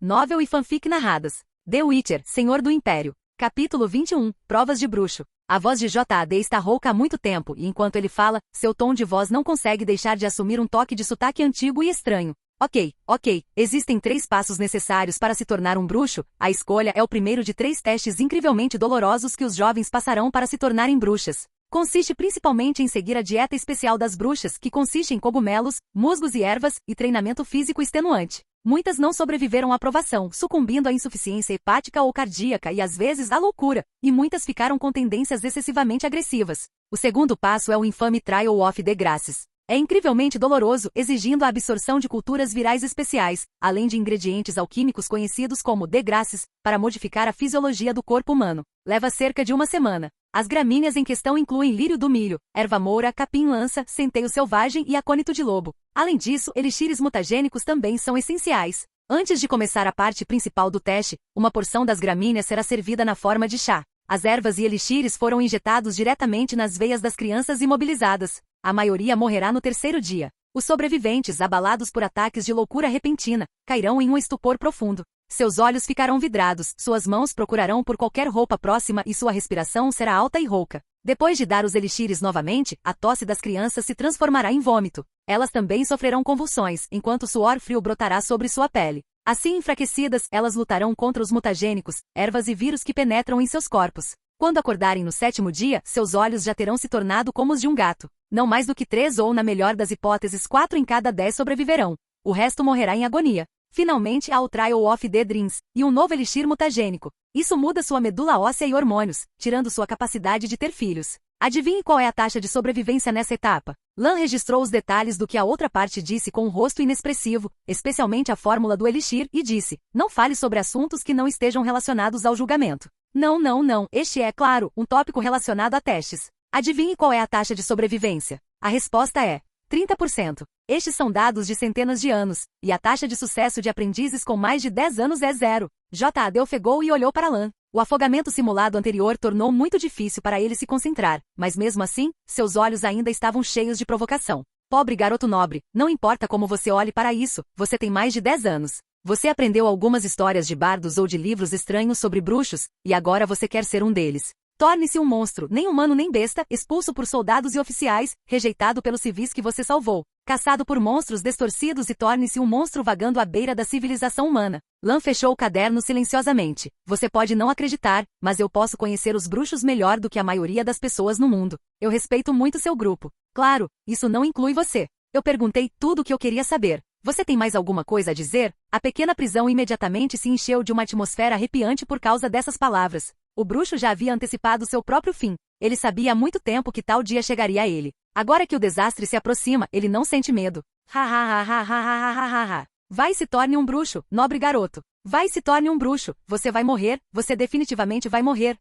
Novel e fanfic narradas. The Witcher, Senhor do Império. Capítulo 21, Provas de Bruxo. A voz de J.A.D. está rouca há muito tempo e enquanto ele fala, seu tom de voz não consegue deixar de assumir um toque de sotaque antigo e estranho. Ok. Existem 3 passos necessários para se tornar um bruxo. A escolha é o primeiro de 3 testes incrivelmente dolorosos que os jovens passarão para se tornarem bruxas. Consiste principalmente em seguir a dieta especial das bruxas, que consiste em cogumelos, musgos e ervas, e treinamento físico extenuante. Muitas não sobreviveram à provação, sucumbindo à insuficiência hepática ou cardíaca e às vezes à loucura, e muitas ficaram com tendências excessivamente agressivas. O segundo passo é o infame Trial of the Graces. É incrivelmente doloroso, exigindo a absorção de culturas virais especiais, além de ingredientes alquímicos conhecidos como degraces, para modificar a fisiologia do corpo humano. Leva cerca de 1 semana. As gramíneas em questão incluem lírio do milho, erva moura, capim-lança, centeio selvagem e acônito de lobo. Além disso, elixires mutagênicos também são essenciais. Antes de começar a parte principal do teste, uma porção das gramíneas será servida na forma de chá. As ervas e elixires foram injetados diretamente nas veias das crianças imobilizadas. A maioria morrerá no 3º dia. Os sobreviventes, abalados por ataques de loucura repentina, cairão em um estupor profundo. Seus olhos ficarão vidrados, suas mãos procurarão por qualquer roupa próxima e sua respiração será alta e rouca. Depois de dar os elixires novamente, a tosse das crianças se transformará em vômito. Elas também sofrerão convulsões, enquanto suor frio brotará sobre sua pele. Assim enfraquecidas, elas lutarão contra os mutagênicos, ervas e vírus que penetram em seus corpos. Quando acordarem no 7º dia, seus olhos já terão se tornado como os de um gato. Não mais do que 3 ou, na melhor das hipóteses, 4 em cada 10 sobreviverão. O resto morrerá em agonia. Finalmente há o Trial of the Dreams, e um novo elixir mutagênico. Isso muda sua medula óssea e hormônios, tirando sua capacidade de ter filhos. Adivinhe qual é a taxa de sobrevivência nessa etapa? Lan registrou os detalhes do que a outra parte disse com um rosto inexpressivo, especialmente a fórmula do elixir, e disse: não fale sobre assuntos que não estejam relacionados ao julgamento. Não. Este é, claro, um tópico relacionado a testes. Adivinhe qual é a taxa de sobrevivência? A resposta é 30%. Estes são dados de centenas de anos, e a taxa de sucesso de aprendizes com mais de 10 anos é 0. J.A.D. ofegou e olhou para Lan. O afogamento simulado anterior tornou muito difícil para ele se concentrar, mas mesmo assim, seus olhos ainda estavam cheios de provocação. Pobre garoto nobre, não importa como você olhe para isso, você tem mais de 10 anos. Você aprendeu algumas histórias de bardos ou de livros estranhos sobre bruxos, e agora você quer ser um deles. Torne-se um monstro, nem humano nem besta, expulso por soldados e oficiais, rejeitado pelos civis que você salvou, caçado por monstros distorcidos e torne-se um monstro vagando à beira da civilização humana. Lan fechou o caderno silenciosamente. Você pode não acreditar, mas eu posso conhecer os bruxos melhor do que a maioria das pessoas no mundo. Eu respeito muito seu grupo. Claro, isso não inclui você. Eu perguntei tudo o que eu queria saber. Você tem mais alguma coisa a dizer? A pequena prisão imediatamente se encheu de uma atmosfera arrepiante por causa dessas palavras. O bruxo já havia antecipado seu próprio fim. Ele sabia há muito tempo que tal dia chegaria a ele. Agora que o desastre se aproxima, ele não sente medo. Vai e se torne um bruxo, nobre garoto. Vai e se torne um bruxo. Você vai morrer, você definitivamente vai morrer.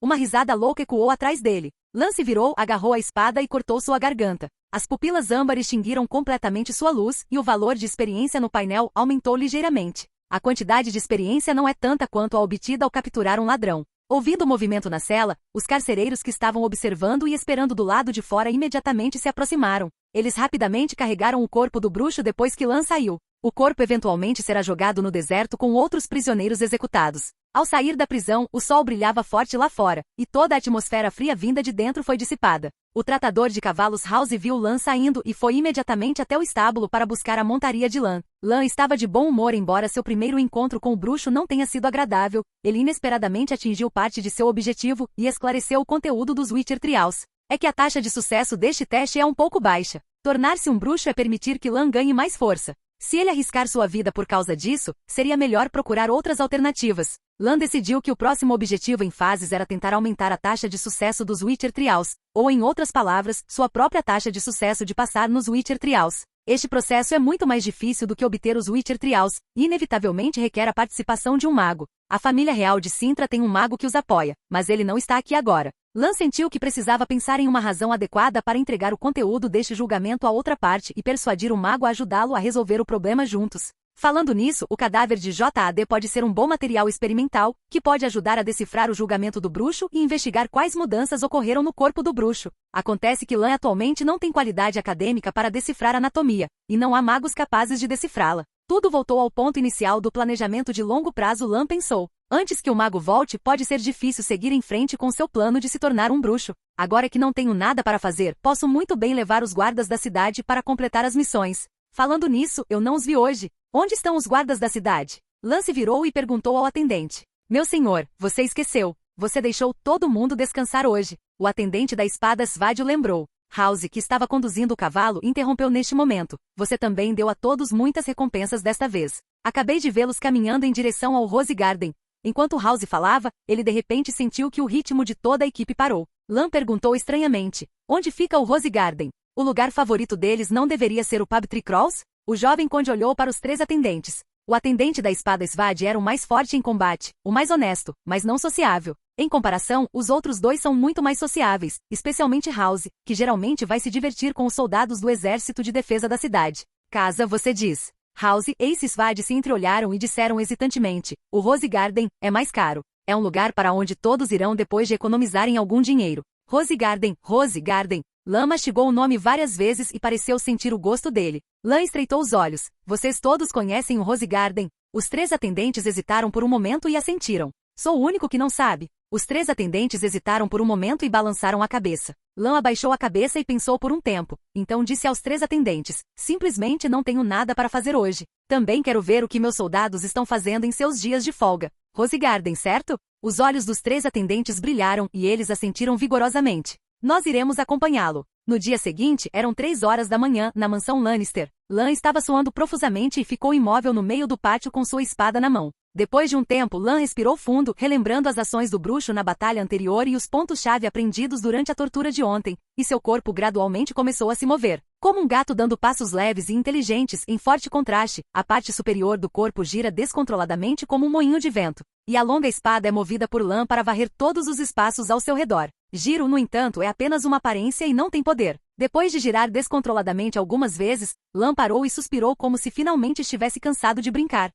Uma risada louca ecoou atrás dele. Lan se virou, agarrou a espada e cortou sua garganta. As pupilas âmbar extinguiram completamente sua luz, e o valor de experiência no painel aumentou ligeiramente. A quantidade de experiência não é tanta quanto a obtida ao capturar um ladrão. Ouvindo o movimento na cela, os carcereiros que estavam observando e esperando do lado de fora imediatamente se aproximaram. Eles rapidamente carregaram o corpo do bruxo depois que Lan saiu. O corpo eventualmente será jogado no deserto com outros prisioneiros executados. Ao sair da prisão, o sol brilhava forte lá fora, e toda a atmosfera fria vinda de dentro foi dissipada. O tratador de cavalos House viu Lan saindo e foi imediatamente até o estábulo para buscar a montaria de Lan. Lan estava de bom humor embora seu primeiro encontro com o bruxo não tenha sido agradável. Ele inesperadamente atingiu parte de seu objetivo e esclareceu o conteúdo dos Witcher Trials. É que a taxa de sucesso deste teste é um pouco baixa. Tornar-se um bruxo é permitir que Lan ganhe mais força. Se ele arriscar sua vida por causa disso, seria melhor procurar outras alternativas. Lan decidiu que o próximo objetivo em fases era tentar aumentar a taxa de sucesso dos Witcher Trials, ou em outras palavras, sua própria taxa de sucesso de passar nos Witcher Trials. Este processo é muito mais difícil do que obter os Witcher Trials, e inevitavelmente requer a participação de um mago. A família real de Cintra tem um mago que os apoia, mas ele não está aqui agora. Lan sentiu que precisava pensar em uma razão adequada para entregar o conteúdo deste julgamento à outra parte e persuadir o mago a ajudá-lo a resolver o problema juntos. Falando nisso, o cadáver de J.A.D. pode ser um bom material experimental, que pode ajudar a decifrar o julgamento do bruxo e investigar quais mudanças ocorreram no corpo do bruxo. Acontece que Lan atualmente não tem qualidade acadêmica para decifrar anatomia, e não há magos capazes de decifrá-la. Tudo voltou ao ponto inicial do planejamento de longo prazo. Lan pensou. Antes que o mago volte, pode ser difícil seguir em frente com seu plano de se tornar um bruxo. Agora que não tenho nada para fazer, posso muito bem levar os guardas da cidade para completar as missões. Falando nisso, eu não os vi hoje. Onde estão os guardas da cidade? Lan se virou e perguntou ao atendente. Meu senhor, você esqueceu. Você deixou todo mundo descansar hoje. O atendente da espada Svadio lembrou. House, que estava conduzindo o cavalo, interrompeu neste momento. Você também deu a todos muitas recompensas desta vez. Acabei de vê-los caminhando em direção ao Rose Garden. Enquanto House falava, ele de repente sentiu que o ritmo de toda a equipe parou. Lan perguntou estranhamente. Onde fica o Rose Garden? O lugar favorito deles não deveria ser o Pub Tree Crawls? O jovem conde olhou para os 3 atendentes. O atendente da espada Svad era o mais forte em combate, o mais honesto, mas não sociável. Em comparação, os outros 2 são muito mais sociáveis, especialmente House, que geralmente vai se divertir com os soldados do exército de defesa da cidade. Casa, você diz. House e Ace Svad se entreolharam e disseram hesitantemente. O Rose Garden é mais caro. É um lugar para onde todos irão depois de economizarem algum dinheiro. Rose Garden, Rose Garden. Lan mastigou o nome várias vezes e pareceu sentir o gosto dele. Lan estreitou os olhos. Vocês todos conhecem o Rose Garden? Os 3 atendentes hesitaram por um momento e assentiram. Sou o único que não sabe. Os 3 atendentes hesitaram por um momento e balançaram a cabeça. Lan abaixou a cabeça e pensou por um tempo. Então disse aos 3 atendentes, simplesmente não tenho nada para fazer hoje. Também quero ver o que meus soldados estão fazendo em seus dias de folga. Rose Garden, certo? Os olhos dos 3 atendentes brilharam e eles assentiram vigorosamente. Nós iremos acompanhá-lo. No dia seguinte, eram 3 horas da manhã, na mansão Lannister. Lan estava suando profusamente e ficou imóvel no meio do pátio com sua espada na mão. Depois de um tempo, Lan respirou fundo, relembrando as ações do bruxo na batalha anterior e os pontos-chave aprendidos durante a tortura de ontem, e seu corpo gradualmente começou a se mover. Como um gato dando passos leves e inteligentes, em forte contraste, a parte superior do corpo gira descontroladamente como um moinho de vento. E a longa espada é movida por Lan para varrer todos os espaços ao seu redor. Giro, no entanto, é apenas uma aparência e não tem poder. Depois de girar descontroladamente algumas vezes, Lan parou e suspirou como se finalmente estivesse cansado de brincar.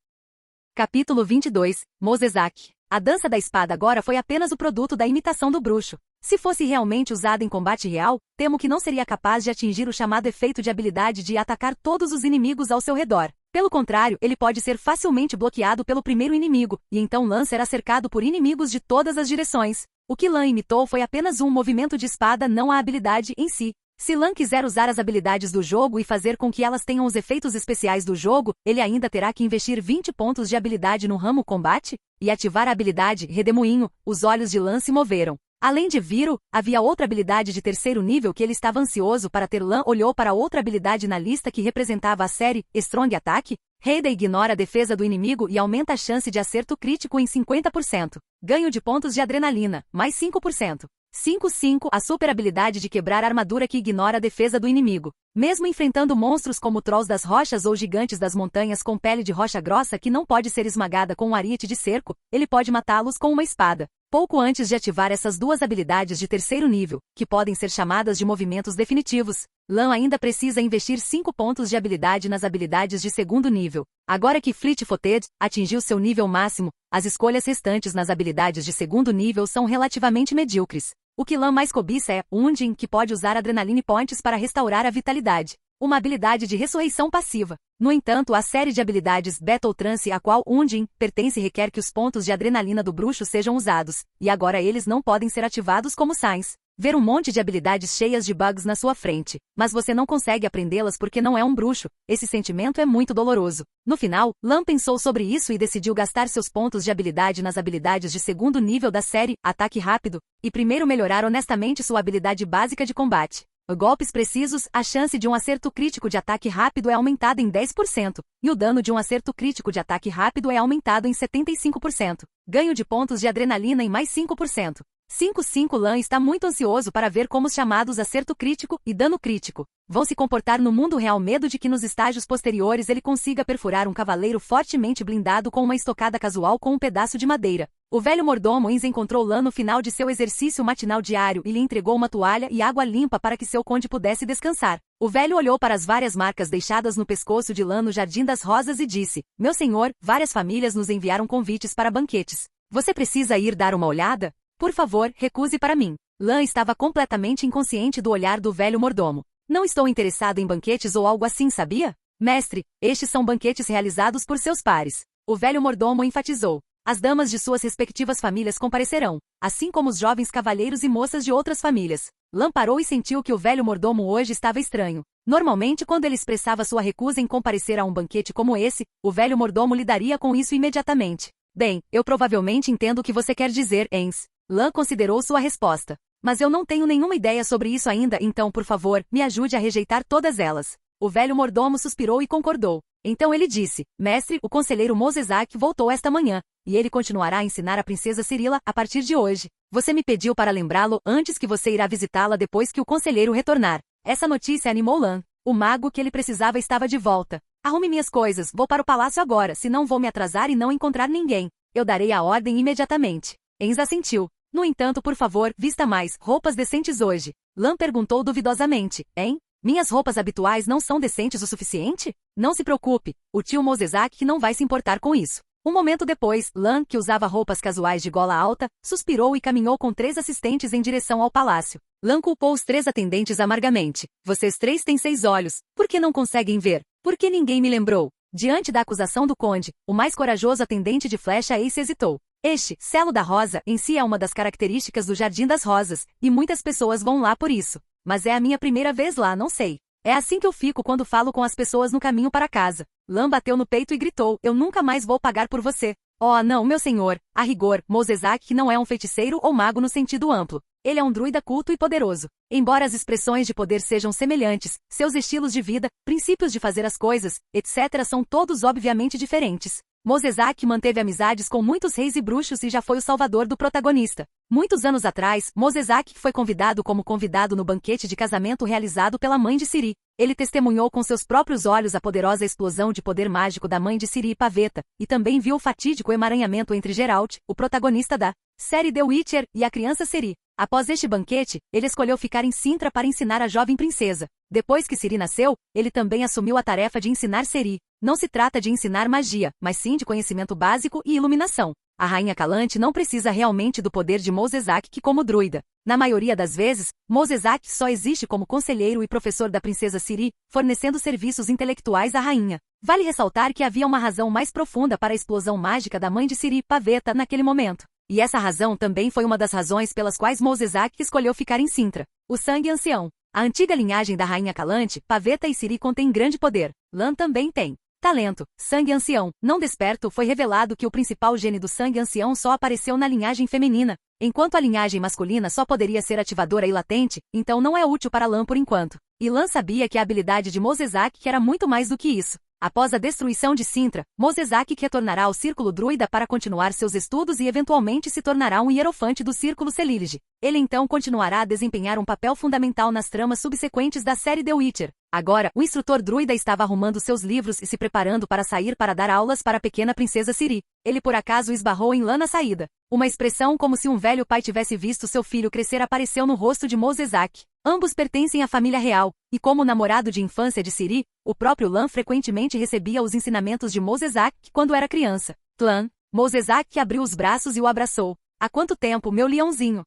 Capítulo 22, Mosezak. A dança da espada agora foi apenas o produto da imitação do bruxo. Se fosse realmente usada em combate real, temo que não seria capaz de atingir o chamado efeito de habilidade de atacar todos os inimigos ao seu redor. Pelo contrário, ele pode ser facilmente bloqueado pelo primeiro inimigo, e então Lan será cercado por inimigos de todas as direções. O que Lan imitou foi apenas um movimento de espada, não a habilidade em si. Se Lan quiser usar as habilidades do jogo e fazer com que elas tenham os efeitos especiais do jogo, ele ainda terá que investir 20 pontos de habilidade no ramo combate? E ativar a habilidade Redemoinho. Os olhos de Lan se moveram. Além de Viro, havia outra habilidade de 3º nível que ele estava ansioso para ter. Lan olhou para outra habilidade na lista que representava a série Strong Attack. Reida ignora a defesa do inimigo e aumenta a chance de acerto crítico em 50%. Ganho de pontos de adrenalina, mais 5%. 5-5 A super habilidade de quebrar armadura que ignora a defesa do inimigo. Mesmo enfrentando monstros como trolls das rochas ou gigantes das montanhas com pele de rocha grossa que não pode ser esmagada com um ariete de cerco, ele pode matá-los com uma espada. Pouco antes de ativar essas 2 habilidades de 3º nível, que podem ser chamadas de movimentos definitivos, Lan ainda precisa investir 5 pontos de habilidade nas habilidades de 2º nível. Agora que Fleet-Footed atingiu seu nível máximo, as escolhas restantes nas habilidades de 2º nível são relativamente medíocres. O que Lan mais cobiça é Undine, que pode usar Adrenaline Points para restaurar a vitalidade. Uma habilidade de ressurreição passiva. No entanto, a série de habilidades Battle Trance a qual Undine pertence requer que os pontos de adrenalina do bruxo sejam usados, e agora eles não podem ser ativados como Signs. Ver um monte de habilidades cheias de bugs na sua frente, mas você não consegue aprendê-las porque não é um bruxo. Esse sentimento é muito doloroso. No final, Lan pensou sobre isso e decidiu gastar seus pontos de habilidade nas habilidades de 2º nível da série Ataque Rápido, e primeiro melhorar honestamente sua habilidade básica de combate. Golpes precisos, a chance de um acerto crítico de ataque rápido é aumentada em 10%, e o dano de um acerto crítico de ataque rápido é aumentado em 75%. Ganho de pontos de adrenalina em mais 5%. 5-5 Lan está muito ansioso para ver como os chamados acerto crítico e dano crítico vão se comportar no mundo real. Medo de que nos estágios posteriores ele consiga perfurar um cavaleiro fortemente blindado com uma estocada casual com um pedaço de madeira. O velho mordomo Inz encontrou Lan no final de seu exercício matinal diário e lhe entregou uma toalha e água limpa para que seu conde pudesse descansar. O velho olhou para as várias marcas deixadas no pescoço de Lan no Jardim das Rosas e disse: Meu senhor, várias famílias nos enviaram convites para banquetes. Você precisa ir dar uma olhada? Por favor, recuse para mim. Lan estava completamente inconsciente do olhar do velho mordomo. Não estou interessado em banquetes ou algo assim, sabia? Mestre, estes são banquetes realizados por seus pares. O velho mordomo enfatizou. As damas de suas respectivas famílias comparecerão, assim como os jovens cavalheiros e moças de outras famílias. Lan parou e sentiu que o velho mordomo hoje estava estranho. Normalmente, quando ele expressava sua recusa em comparecer a um banquete como esse, o velho mordomo lidaria com isso imediatamente. Bem, eu provavelmente entendo o que você quer dizer, Ens. Lan considerou sua resposta. Mas eu não tenho nenhuma ideia sobre isso ainda, então, por favor, me ajude a rejeitar todas elas. O velho mordomo suspirou e concordou. Então ele disse, mestre, o conselheiro Mosezak voltou esta manhã, e ele continuará a ensinar a princesa Cirila a partir de hoje. Você me pediu para lembrá-lo antes que você irá visitá-la depois que o conselheiro retornar. Essa notícia animou Lan. O mago que ele precisava estava de volta. Arrume minhas coisas, vou para o palácio agora, senão vou me atrasar e não encontrar ninguém. Eu darei a ordem imediatamente. Ens assentiu. No entanto, por favor, vista mais roupas decentes hoje. Lan perguntou duvidosamente, hein? Minhas roupas habituais não são decentes o suficiente? Não se preocupe, o tio Mosezak não vai se importar com isso. Um momento depois, Lan, que usava roupas casuais de gola alta, suspirou e caminhou com 3 assistentes em direção ao palácio. Lan culpou os 3 atendentes amargamente. Vocês 3 têm 6 olhos. Por que não conseguem ver? Por que ninguém me lembrou? Diante da acusação do conde, o mais corajoso atendente de Flecha Ace hesitou. Este, selo da rosa, em si é uma das características do Jardim das Rosas, e muitas pessoas vão lá por isso. Mas é a minha primeira vez lá, não sei. É assim que eu fico quando falo com as pessoas no caminho para casa. Lan bateu no peito e gritou, eu nunca mais vou pagar por você. Oh, não, meu senhor. A rigor, Mosezak não é um feiticeiro ou mago no sentido amplo. Ele é um druida culto e poderoso. Embora as expressões de poder sejam semelhantes, seus estilos de vida, princípios de fazer as coisas, etc. são todos obviamente diferentes. Mosezak manteve amizades com muitos reis e bruxos e já foi o salvador do protagonista. Muitos anos atrás, Mosezak foi convidado como convidado no banquete de casamento realizado pela mãe de Ciri. Ele testemunhou com seus próprios olhos a poderosa explosão de poder mágico da mãe de Ciri e Pavetta, e também viu o fatídico emaranhamento entre Geralt, o protagonista da série The Witcher, e a criança Ciri. Após este banquete, ele escolheu ficar em Cintra para ensinar a jovem princesa. Depois que Ciri nasceu, ele também assumiu a tarefa de ensinar Ciri. Não se trata de ensinar magia, mas sim de conhecimento básico e iluminação. A rainha Calante não precisa realmente do poder de Mosezak como druida. Na maioria das vezes, Mosezak só existe como conselheiro e professor da princesa Ciri, fornecendo serviços intelectuais à rainha. Vale ressaltar que havia uma razão mais profunda para a explosão mágica da mãe de Ciri, Pavetta, naquele momento. E essa razão também foi uma das razões pelas quais Mosezak escolheu ficar em Cintra. O sangue ancião. A antiga linhagem da rainha Calante, Pavetta e Ciri contém grande poder. Lan também tem. Talento, sangue ancião, não desperto. Foi revelado que o principal gene do sangue ancião só apareceu na linhagem feminina, enquanto a linhagem masculina só poderia ser ativadora e latente, então não é útil para Lan por enquanto. E Lan sabia que a habilidade de Mosezak era muito mais do que isso. Após a destruição de Cintra, Mosezak retornará ao Círculo Druida para continuar seus estudos e eventualmente se tornará um hierofante do Círculo Celílige. Ele então continuará a desempenhar um papel fundamental nas tramas subsequentes da série The Witcher. Agora, o instrutor druida estava arrumando seus livros e se preparando para sair para dar aulas para a pequena princesa Ciri. Ele por acaso esbarrou em Lan na saída. Uma expressão como se um velho pai tivesse visto seu filho crescer apareceu no rosto de Mosezak. Ambos pertencem à família real, e como namorado de infância de Ciri, o próprio Lan frequentemente recebia os ensinamentos de Mosezak quando era criança. Lan, Mosezak abriu os braços e o abraçou. Há quanto tempo, meu leãozinho?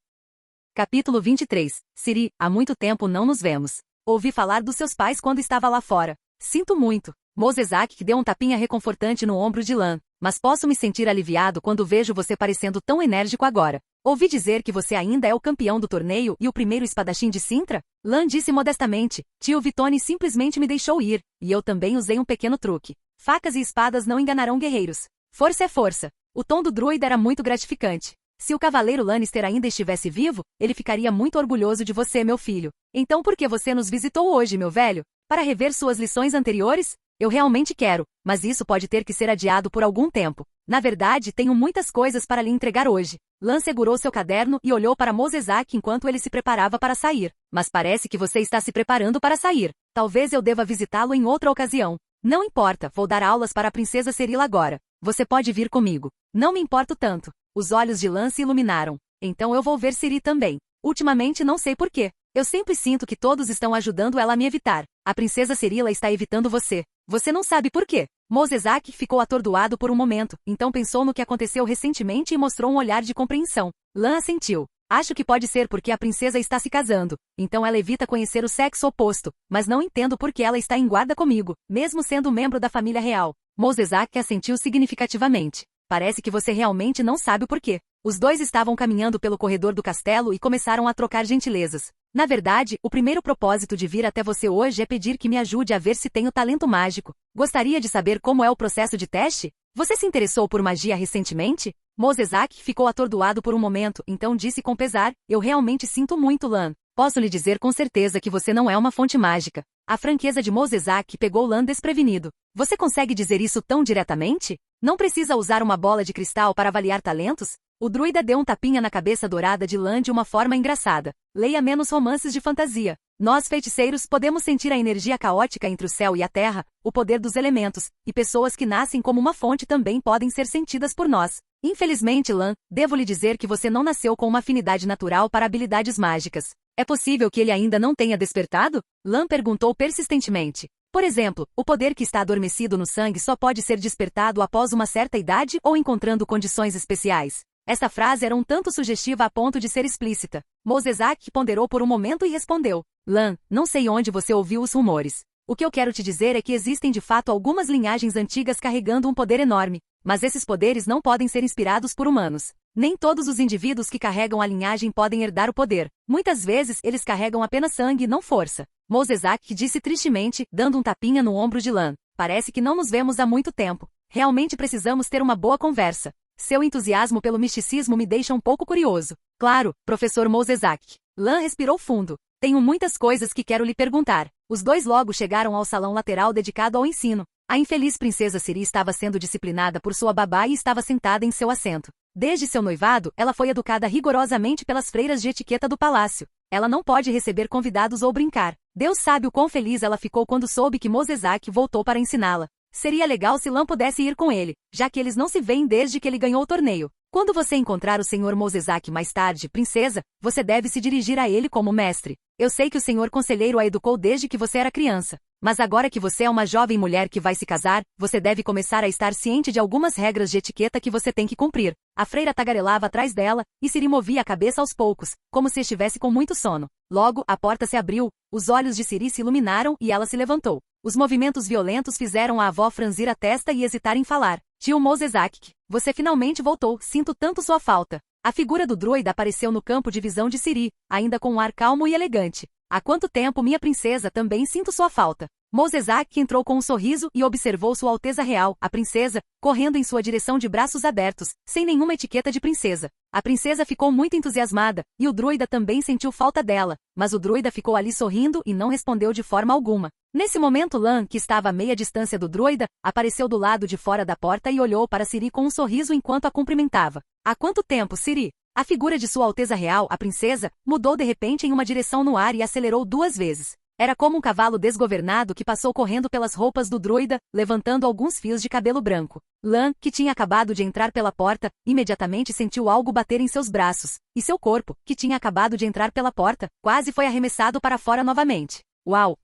Capítulo 23. Ciri, há muito tempo não nos vemos. Ouvi falar dos seus pais quando estava lá fora. Sinto muito. Mosezak deu um tapinha reconfortante no ombro de Lan. Mas posso me sentir aliviado quando vejo você parecendo tão enérgico agora. Ouvi dizer que você ainda é o campeão do torneio e o primeiro espadachim de Cintra? Lan disse modestamente. Tio Vitone simplesmente me deixou ir, e eu também usei um pequeno truque. Facas e espadas não enganarão guerreiros. Força é força. O tom do druida era muito gratificante. Se o cavaleiro Lannister ainda estivesse vivo, ele ficaria muito orgulhoso de você, meu filho. Então por que você nos visitou hoje, meu velho? Para rever suas lições anteriores? Eu realmente quero, mas isso pode ter que ser adiado por algum tempo. Na verdade, tenho muitas coisas para lhe entregar hoje. Lan segurou seu caderno e olhou para Mosezak enquanto ele se preparava para sair. Mas parece que você está se preparando para sair. Talvez eu deva visitá-lo em outra ocasião. Não importa, vou dar aulas para a princesa Cirila agora. Você pode vir comigo. Não me importo tanto. Os olhos de Lan se iluminaram. Então eu vou ver Ciri também. Ultimamente não sei porquê. Eu sempre sinto que todos estão ajudando ela a me evitar. A princesa Cirila está evitando você. Você não sabe por quê. Mosezak ficou atordoado por um momento, então pensou no que aconteceu recentemente e mostrou um olhar de compreensão. Lan assentiu. Acho que pode ser porque a princesa está se casando, então ela evita conhecer o sexo oposto, mas não entendo por que ela está em guarda comigo, mesmo sendo membro da família real. Mosezak assentiu significativamente. Parece que você realmente não sabe o porquê. Os dois estavam caminhando pelo corredor do castelo e começaram a trocar gentilezas. Na verdade, o primeiro propósito de vir até você hoje é pedir que me ajude a ver se tenho talento mágico. Gostaria de saber como é o processo de teste? Você se interessou por magia recentemente? Mosezak ficou atordoado por um momento, então disse com pesar, eu realmente sinto muito, Lan. Posso lhe dizer com certeza que você não é uma fonte mágica. A franqueza de Mosezak pegou Lan desprevenido. Você consegue dizer isso tão diretamente? Não precisa usar uma bola de cristal para avaliar talentos? O druida deu um tapinha na cabeça dourada de Lan de uma forma engraçada. Leia menos romances de fantasia. Nós, feiticeiros, podemos sentir a energia caótica entre o céu e a terra, o poder dos elementos, e pessoas que nascem como uma fonte também podem ser sentidas por nós. Infelizmente, Lan, devo lhe dizer que você não nasceu com uma afinidade natural para habilidades mágicas. É possível que ele ainda não tenha despertado? Lan perguntou persistentemente. Por exemplo, o poder que está adormecido no sangue só pode ser despertado após uma certa idade ou encontrando condições especiais. Esta frase era um tanto sugestiva a ponto de ser explícita. Mosezak ponderou por um momento e respondeu. Lan, não sei onde você ouviu os rumores. O que eu quero te dizer é que existem de fato algumas linhagens antigas carregando um poder enorme, mas esses poderes não podem ser inspirados por humanos. Nem todos os indivíduos que carregam a linhagem podem herdar o poder. Muitas vezes, eles carregam apenas sangue e não força. Mosezak disse tristemente, dando um tapinha no ombro de Lan. Parece que não nos vemos há muito tempo. Realmente precisamos ter uma boa conversa. Seu entusiasmo pelo misticismo me deixa um pouco curioso. Claro, professor Mosezak. Lan respirou fundo. Tenho muitas coisas que quero lhe perguntar. Os dois logo chegaram ao salão lateral dedicado ao ensino. A infeliz princesa Ciri estava sendo disciplinada por sua babá e estava sentada em seu assento. Desde seu noivado, ela foi educada rigorosamente pelas freiras de etiqueta do palácio. Ela não pode receber convidados ou brincar. Deus sabe o quão feliz ela ficou quando soube que Mosezak voltou para ensiná-la. Seria legal se Lan pudesse ir com ele, já que eles não se veem desde que ele ganhou o torneio. Quando você encontrar o Sr. Mosezak mais tarde, princesa, você deve se dirigir a ele como mestre. Eu sei que o senhor conselheiro a educou desde que você era criança. Mas agora que você é uma jovem mulher que vai se casar, você deve começar a estar ciente de algumas regras de etiqueta que você tem que cumprir. A freira tagarelava atrás dela, e Ciri movia a cabeça aos poucos, como se estivesse com muito sono. Logo, a porta se abriu, os olhos de Ciri se iluminaram e ela se levantou. Os movimentos violentos fizeram a avó franzir a testa e hesitar em falar. Tio Mosezak, você finalmente voltou, sinto tanto sua falta. A figura do druida apareceu no campo de visão de Ciri, ainda com um ar calmo e elegante. Há quanto tempo, minha princesa, também sinto sua falta. Mosezak entrou com um sorriso e observou Sua Alteza Real, a princesa, correndo em sua direção de braços abertos, sem nenhuma etiqueta de princesa. A princesa ficou muito entusiasmada, e o druida também sentiu falta dela, mas o druida ficou ali sorrindo e não respondeu de forma alguma. Nesse momento Lan, que estava a meia distância do druida, apareceu do lado de fora da porta e olhou para Ciri com um sorriso enquanto a cumprimentava. Há quanto tempo, Ciri? A figura de Sua Alteza Real, a princesa, mudou de repente em uma direção no ar e acelerou 2 vezes. Era como um cavalo desgovernado que passou correndo pelas roupas do druida, levantando alguns fios de cabelo branco. Lan, que tinha acabado de entrar pela porta, imediatamente sentiu algo bater em seus braços, e seu corpo, que tinha acabado de entrar pela porta, quase foi arremessado para fora novamente. Uau,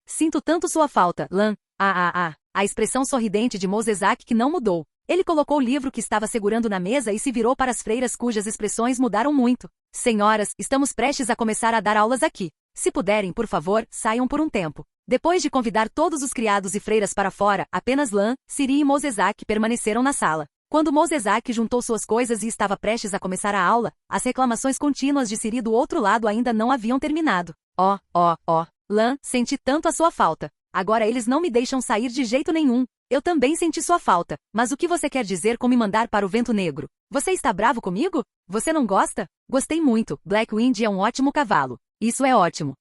sinto tanto sua falta, Lan, A expressão sorridente de Mosezak que não mudou. Ele colocou o livro que estava segurando na mesa e se virou para as freiras cujas expressões mudaram muito. Senhoras, estamos prestes a começar a dar aulas aqui. Se puderem, por favor, saiam por um tempo. Depois de convidar todos os criados e freiras para fora, apenas Lan, Ciri e Mosezak permaneceram na sala. Quando Mosezak juntou suas coisas e estava prestes a começar a aula, as reclamações contínuas de Ciri do outro lado ainda não haviam terminado. Lan, senti tanto a sua falta. Agora eles não me deixam sair de jeito nenhum. Eu também senti sua falta. Mas o que você quer dizer com me mandar para o Vento Negro? Você está bravo comigo? Você não gosta? Gostei muito. Blackwind é um ótimo cavalo. Isso é ótimo.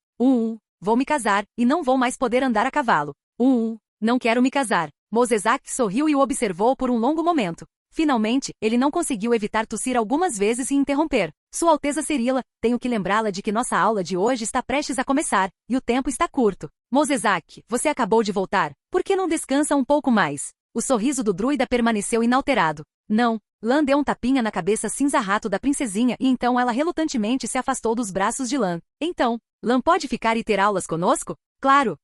Vou me casar, e não vou mais poder andar a cavalo. Não quero me casar. Mosezak sorriu e o observou por um longo momento. Finalmente, ele não conseguiu evitar tossir algumas vezes e interromper. Sua Alteza Cirila, tenho que lembrá-la de que nossa aula de hoje está prestes a começar, e o tempo está curto. Mosezak, você acabou de voltar. Por que não descansa um pouco mais? O sorriso do druida permaneceu inalterado. Não. Lan deu um tapinha na cabeça cinza-rato da princesinha e então ela relutantemente se afastou dos braços de Lan. Então, Lan pode ficar e ter aulas conosco? Claro.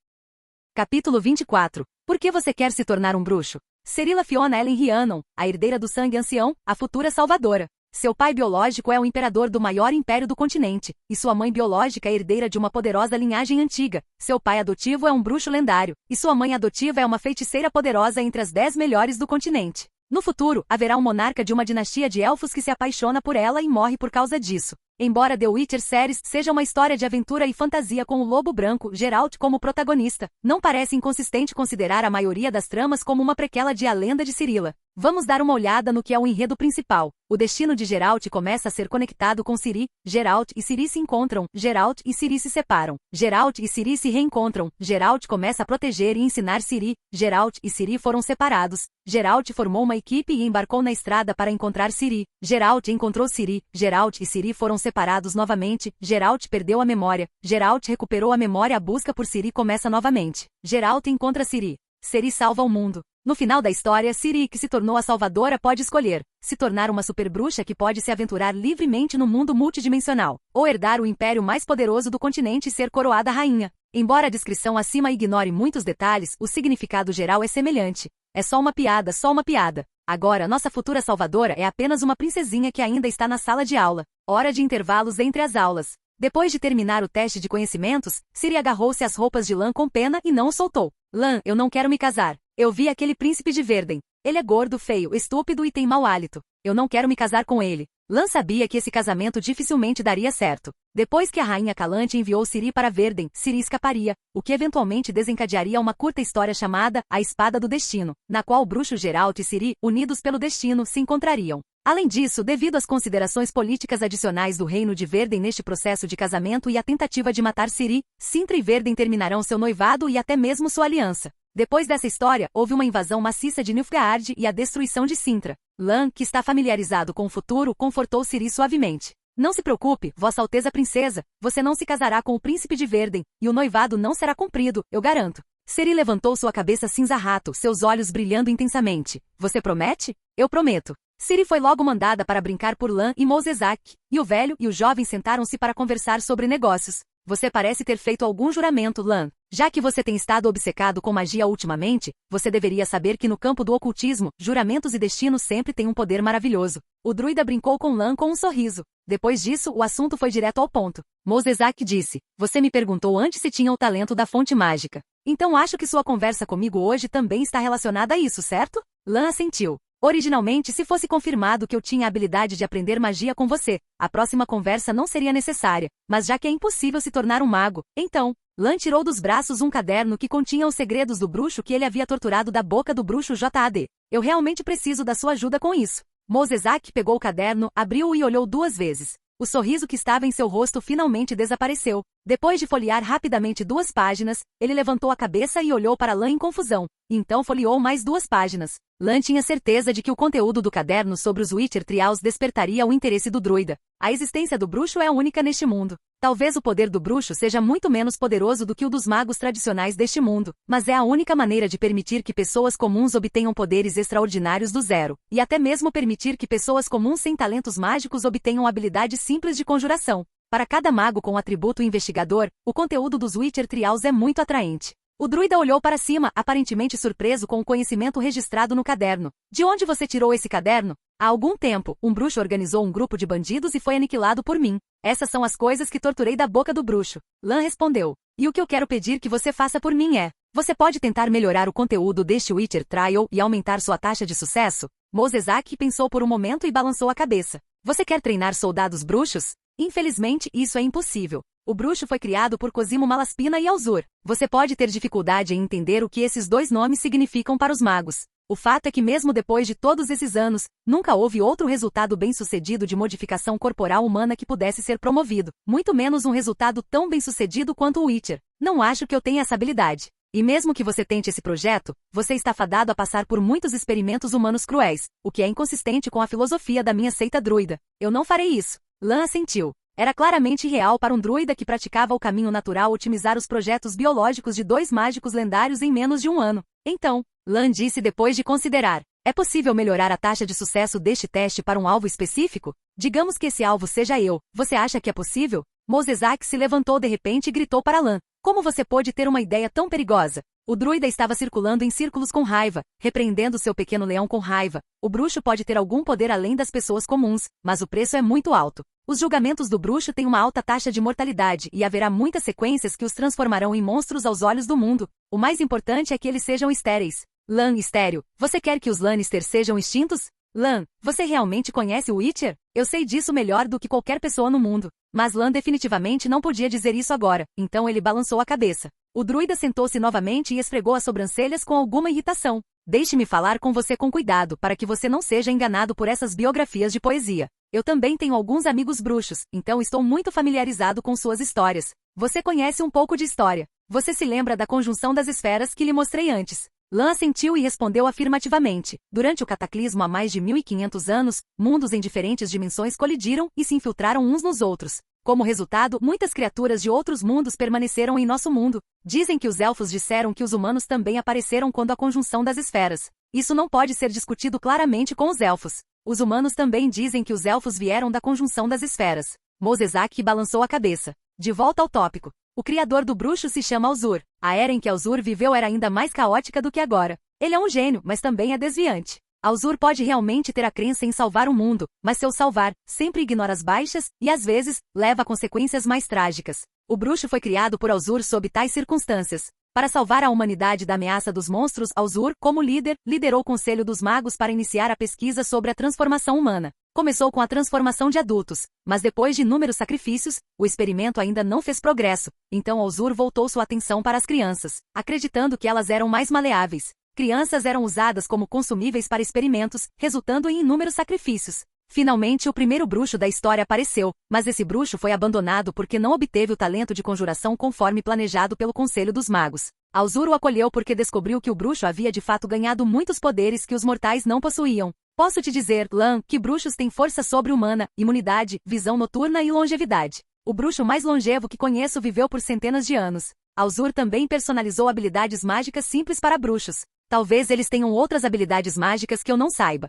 Capítulo 24. Por que você quer se tornar um bruxo? Cirila Fiona Ellen Rhiannon, a herdeira do sangue ancião, a futura salvadora. Seu pai biológico é o imperador do maior império do continente, e sua mãe biológica é herdeira de uma poderosa linhagem antiga. Seu pai adotivo é um bruxo lendário, e sua mãe adotiva é uma feiticeira poderosa entre as 10 melhores do continente. No futuro, haverá um monarca de uma dinastia de elfos que se apaixona por ela e morre por causa disso. Embora The Witcher Series seja uma história de aventura e fantasia com o Lobo Branco, Geralt, como protagonista, não parece inconsistente considerar a maioria das tramas como uma prequela de A Lenda de Cirila. Vamos dar uma olhada no que é o enredo principal. O destino de Geralt começa a ser conectado com Ciri. Geralt e Ciri se encontram. Geralt e Ciri se separam. Geralt e Ciri se reencontram. Geralt começa a proteger e ensinar Ciri. Geralt e Ciri foram separados. Geralt formou uma equipe e embarcou na estrada para encontrar Ciri. Geralt encontrou Ciri. Geralt e Ciri foram separados novamente. Geralt perdeu a memória. Geralt recuperou a memória. A busca por Ciri começa novamente. Geralt encontra Ciri. Ciri salva o mundo. No final da história, Ciri, que se tornou a salvadora, pode escolher se tornar uma superbruxa que pode se aventurar livremente no mundo multidimensional, ou herdar o império mais poderoso do continente e ser coroada rainha. Embora a descrição acima ignore muitos detalhes, o significado geral é semelhante. É só uma piada, só uma piada. Agora, nossa futura salvadora é apenas uma princesinha que ainda está na sala de aula. Hora de intervalos entre as aulas. Depois de terminar o teste de conhecimentos, Ciri agarrou-se às roupas de lã com pena e não o soltou. Lã, eu não quero me casar. Eu vi aquele príncipe de Verden. Ele é gordo, feio, estúpido e tem mau hálito. Eu não quero me casar com ele. Lã sabia que esse casamento dificilmente daria certo. Depois que a rainha Calante enviou Ciri para Verden, Ciri escaparia, o que eventualmente desencadearia uma curta história chamada A Espada do Destino, na qual o bruxo Geralt e Ciri, unidos pelo destino, se encontrariam. Além disso, devido às considerações políticas adicionais do reino de Verden neste processo de casamento e a tentativa de matar Ciri, Cintra e Verden terminarão seu noivado e até mesmo sua aliança. Depois dessa história, houve uma invasão maciça de Nilfgaard e a destruição de Cintra. Lã, que está familiarizado com o futuro, confortou Ciri suavemente. Não se preocupe, Vossa Alteza Princesa, você não se casará com o príncipe de Verden, e o noivado não será cumprido, eu garanto. Ciri levantou sua cabeça cinza-rato, seus olhos brilhando intensamente. Você promete? Eu prometo. Ciri foi logo mandada para brincar por Lã e Mosezak, e o velho e o jovem sentaram-se para conversar sobre negócios. Você parece ter feito algum juramento, Lã. Já que você tem estado obcecado com magia ultimamente, você deveria saber que no campo do ocultismo, juramentos e destinos sempre têm um poder maravilhoso. O druida brincou com Lã com um sorriso. Depois disso, o assunto foi direto ao ponto. Mosezak disse, você me perguntou antes se tinha o talento da fonte mágica. Então acho que sua conversa comigo hoje também está relacionada a isso, certo? Lã assentiu. Originalmente, se fosse confirmado que eu tinha a habilidade de aprender magia com você, a próxima conversa não seria necessária, mas já que é impossível se tornar um mago, então, Lã tirou dos braços um caderno que continha os segredos do bruxo que ele havia torturado da boca do bruxo Jad. Eu realmente preciso da sua ajuda com isso. Mosezak pegou o caderno, abriu-o e olhou 2 vezes. O sorriso que estava em seu rosto finalmente desapareceu. Depois de folhear rapidamente 2 páginas, ele levantou a cabeça e olhou para Lã em confusão. Então folheou mais 2 páginas. Lã tinha certeza de que o conteúdo do caderno sobre os Witcher Trials despertaria o interesse do druida. A existência do bruxo é única neste mundo. Talvez o poder do bruxo seja muito menos poderoso do que o dos magos tradicionais deste mundo, mas é a única maneira de permitir que pessoas comuns obtenham poderes extraordinários do zero, e até mesmo permitir que pessoas comuns sem talentos mágicos obtenham habilidades simples de conjuração. Para cada mago com atributo investigador, o conteúdo dos Witcher Trials é muito atraente. O druida olhou para cima, aparentemente surpreso com o conhecimento registrado no caderno. De onde você tirou esse caderno? Há algum tempo, um bruxo organizou um grupo de bandidos e foi aniquilado por mim. Essas são as coisas que torturei da boca do bruxo. Lã respondeu. E o que eu quero pedir que você faça por mim é... Você pode tentar melhorar o conteúdo deste Witcher Trial e aumentar sua taxa de sucesso? Mosezak pensou por um momento e balançou a cabeça. Você quer treinar soldados bruxos? Infelizmente, isso é impossível. O bruxo foi criado por Cosimo Malaspina e Alzur. Você pode ter dificuldade em entender o que esses 2 nomes significam para os magos. O fato é que mesmo depois de todos esses anos, nunca houve outro resultado bem-sucedido de modificação corporal humana que pudesse ser promovido, muito menos um resultado tão bem-sucedido quanto o Witcher. Não acho que eu tenha essa habilidade. E mesmo que você tente esse projeto, você está fadado a passar por muitos experimentos humanos cruéis, o que é inconsistente com a filosofia da minha seita druida. Eu não farei isso. Lã assentiu. Era claramente irreal para um druida que praticava o caminho natural otimizar os projetos biológicos de 2 mágicos lendários em menos de 1 ano. Então, Lã disse depois de considerar, é possível melhorar a taxa de sucesso deste teste para um alvo específico? Digamos que esse alvo seja eu. Você acha que é possível? Mosezak se levantou de repente e gritou para Lã. Como você pôde ter uma ideia tão perigosa? O druida estava circulando em círculos com raiva, repreendendo seu pequeno leão com raiva. O bruxo pode ter algum poder além das pessoas comuns, mas o preço é muito alto. Os julgamentos do bruxo têm uma alta taxa de mortalidade e haverá muitas sequências que os transformarão em monstros aos olhos do mundo. O mais importante é que eles sejam estéreis. Lan estéril, você quer que os Lannister sejam extintos? Lan, você realmente conhece o Witcher? Eu sei disso melhor do que qualquer pessoa no mundo. Mas Lan definitivamente não podia dizer isso agora, então ele balançou a cabeça. O druida sentou-se novamente e esfregou as sobrancelhas com alguma irritação. Deixe-me falar com você com cuidado, para que você não seja enganado por essas biografias de poesia. Eu também tenho alguns amigos bruxos, então estou muito familiarizado com suas histórias. Você conhece um pouco de história. Você se lembra da conjunção das esferas que lhe mostrei antes? Lan assentiu e respondeu afirmativamente. Durante o cataclismo há mais de 1500 anos, mundos em diferentes dimensões colidiram e se infiltraram uns nos outros. Como resultado, muitas criaturas de outros mundos permaneceram em nosso mundo. Dizem que os elfos disseram que os humanos também apareceram quando a conjunção das esferas. Isso não pode ser discutido claramente com os elfos. Os humanos também dizem que os elfos vieram da conjunção das esferas. Mosezak balançou a cabeça. De volta ao tópico. O criador do bruxo se chama Alzur. A era em que Alzur viveu era ainda mais caótica do que agora. Ele é um gênio, mas também é desviante. Alzur pode realmente ter a crença em salvar o mundo, mas seu salvar sempre ignora as baixas e, às vezes, leva a consequências mais trágicas. O bruxo foi criado por Alzur sob tais circunstâncias. Para salvar a humanidade da ameaça dos monstros, Alzur, como líder, liderou o Conselho dos Magos para iniciar a pesquisa sobre a transformação humana. Começou com a transformação de adultos, mas depois de inúmeros sacrifícios, o experimento ainda não fez progresso, então Alzur voltou sua atenção para as crianças, acreditando que elas eram mais maleáveis. Crianças eram usadas como consumíveis para experimentos, resultando em inúmeros sacrifícios. Finalmente o primeiro bruxo da história apareceu, mas esse bruxo foi abandonado porque não obteve o talento de conjuração conforme planejado pelo Conselho dos Magos. Alzur o acolheu porque descobriu que o bruxo havia de fato ganhado muitos poderes que os mortais não possuíam. Posso te dizer, Lan, que bruxos têm força sobre-humana, imunidade, visão noturna e longevidade. O bruxo mais longevo que conheço viveu por centenas de anos. Alzur também personalizou habilidades mágicas simples para bruxos. Talvez eles tenham outras habilidades mágicas que eu não saiba.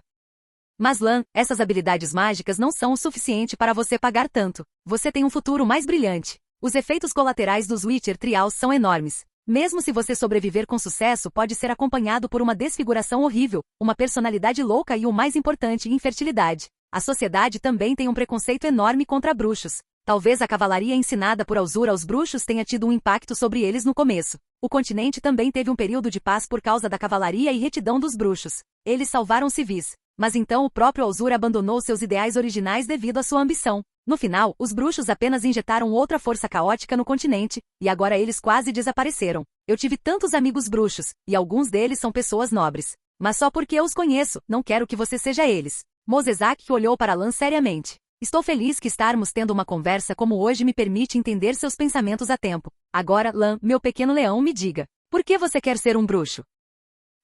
Mas Lan, essas habilidades mágicas não são o suficiente para você pagar tanto. Você tem um futuro mais brilhante. Os efeitos colaterais dos Witcher Trials são enormes. Mesmo se você sobreviver com sucesso, pode ser acompanhado por uma desfiguração horrível, uma personalidade louca e o mais importante, infertilidade. A sociedade também tem um preconceito enorme contra bruxos. Talvez a cavalaria ensinada por Alzur aos bruxos tenha tido um impacto sobre eles no começo. O continente também teve um período de paz por causa da cavalaria e retidão dos bruxos. Eles salvaram civis. Mas então o próprio Alzur abandonou seus ideais originais devido à sua ambição. No final, os bruxos apenas injetaram outra força caótica no continente, e agora eles quase desapareceram. Eu tive tantos amigos bruxos, e alguns deles são pessoas nobres. Mas só porque eu os conheço, não quero que você seja eles. Mosezak olhou para Lan seriamente. Estou feliz que estarmos tendo uma conversa como hoje me permite entender seus pensamentos a tempo. Agora, Lan, meu pequeno leão, me diga. Por que você quer ser um bruxo?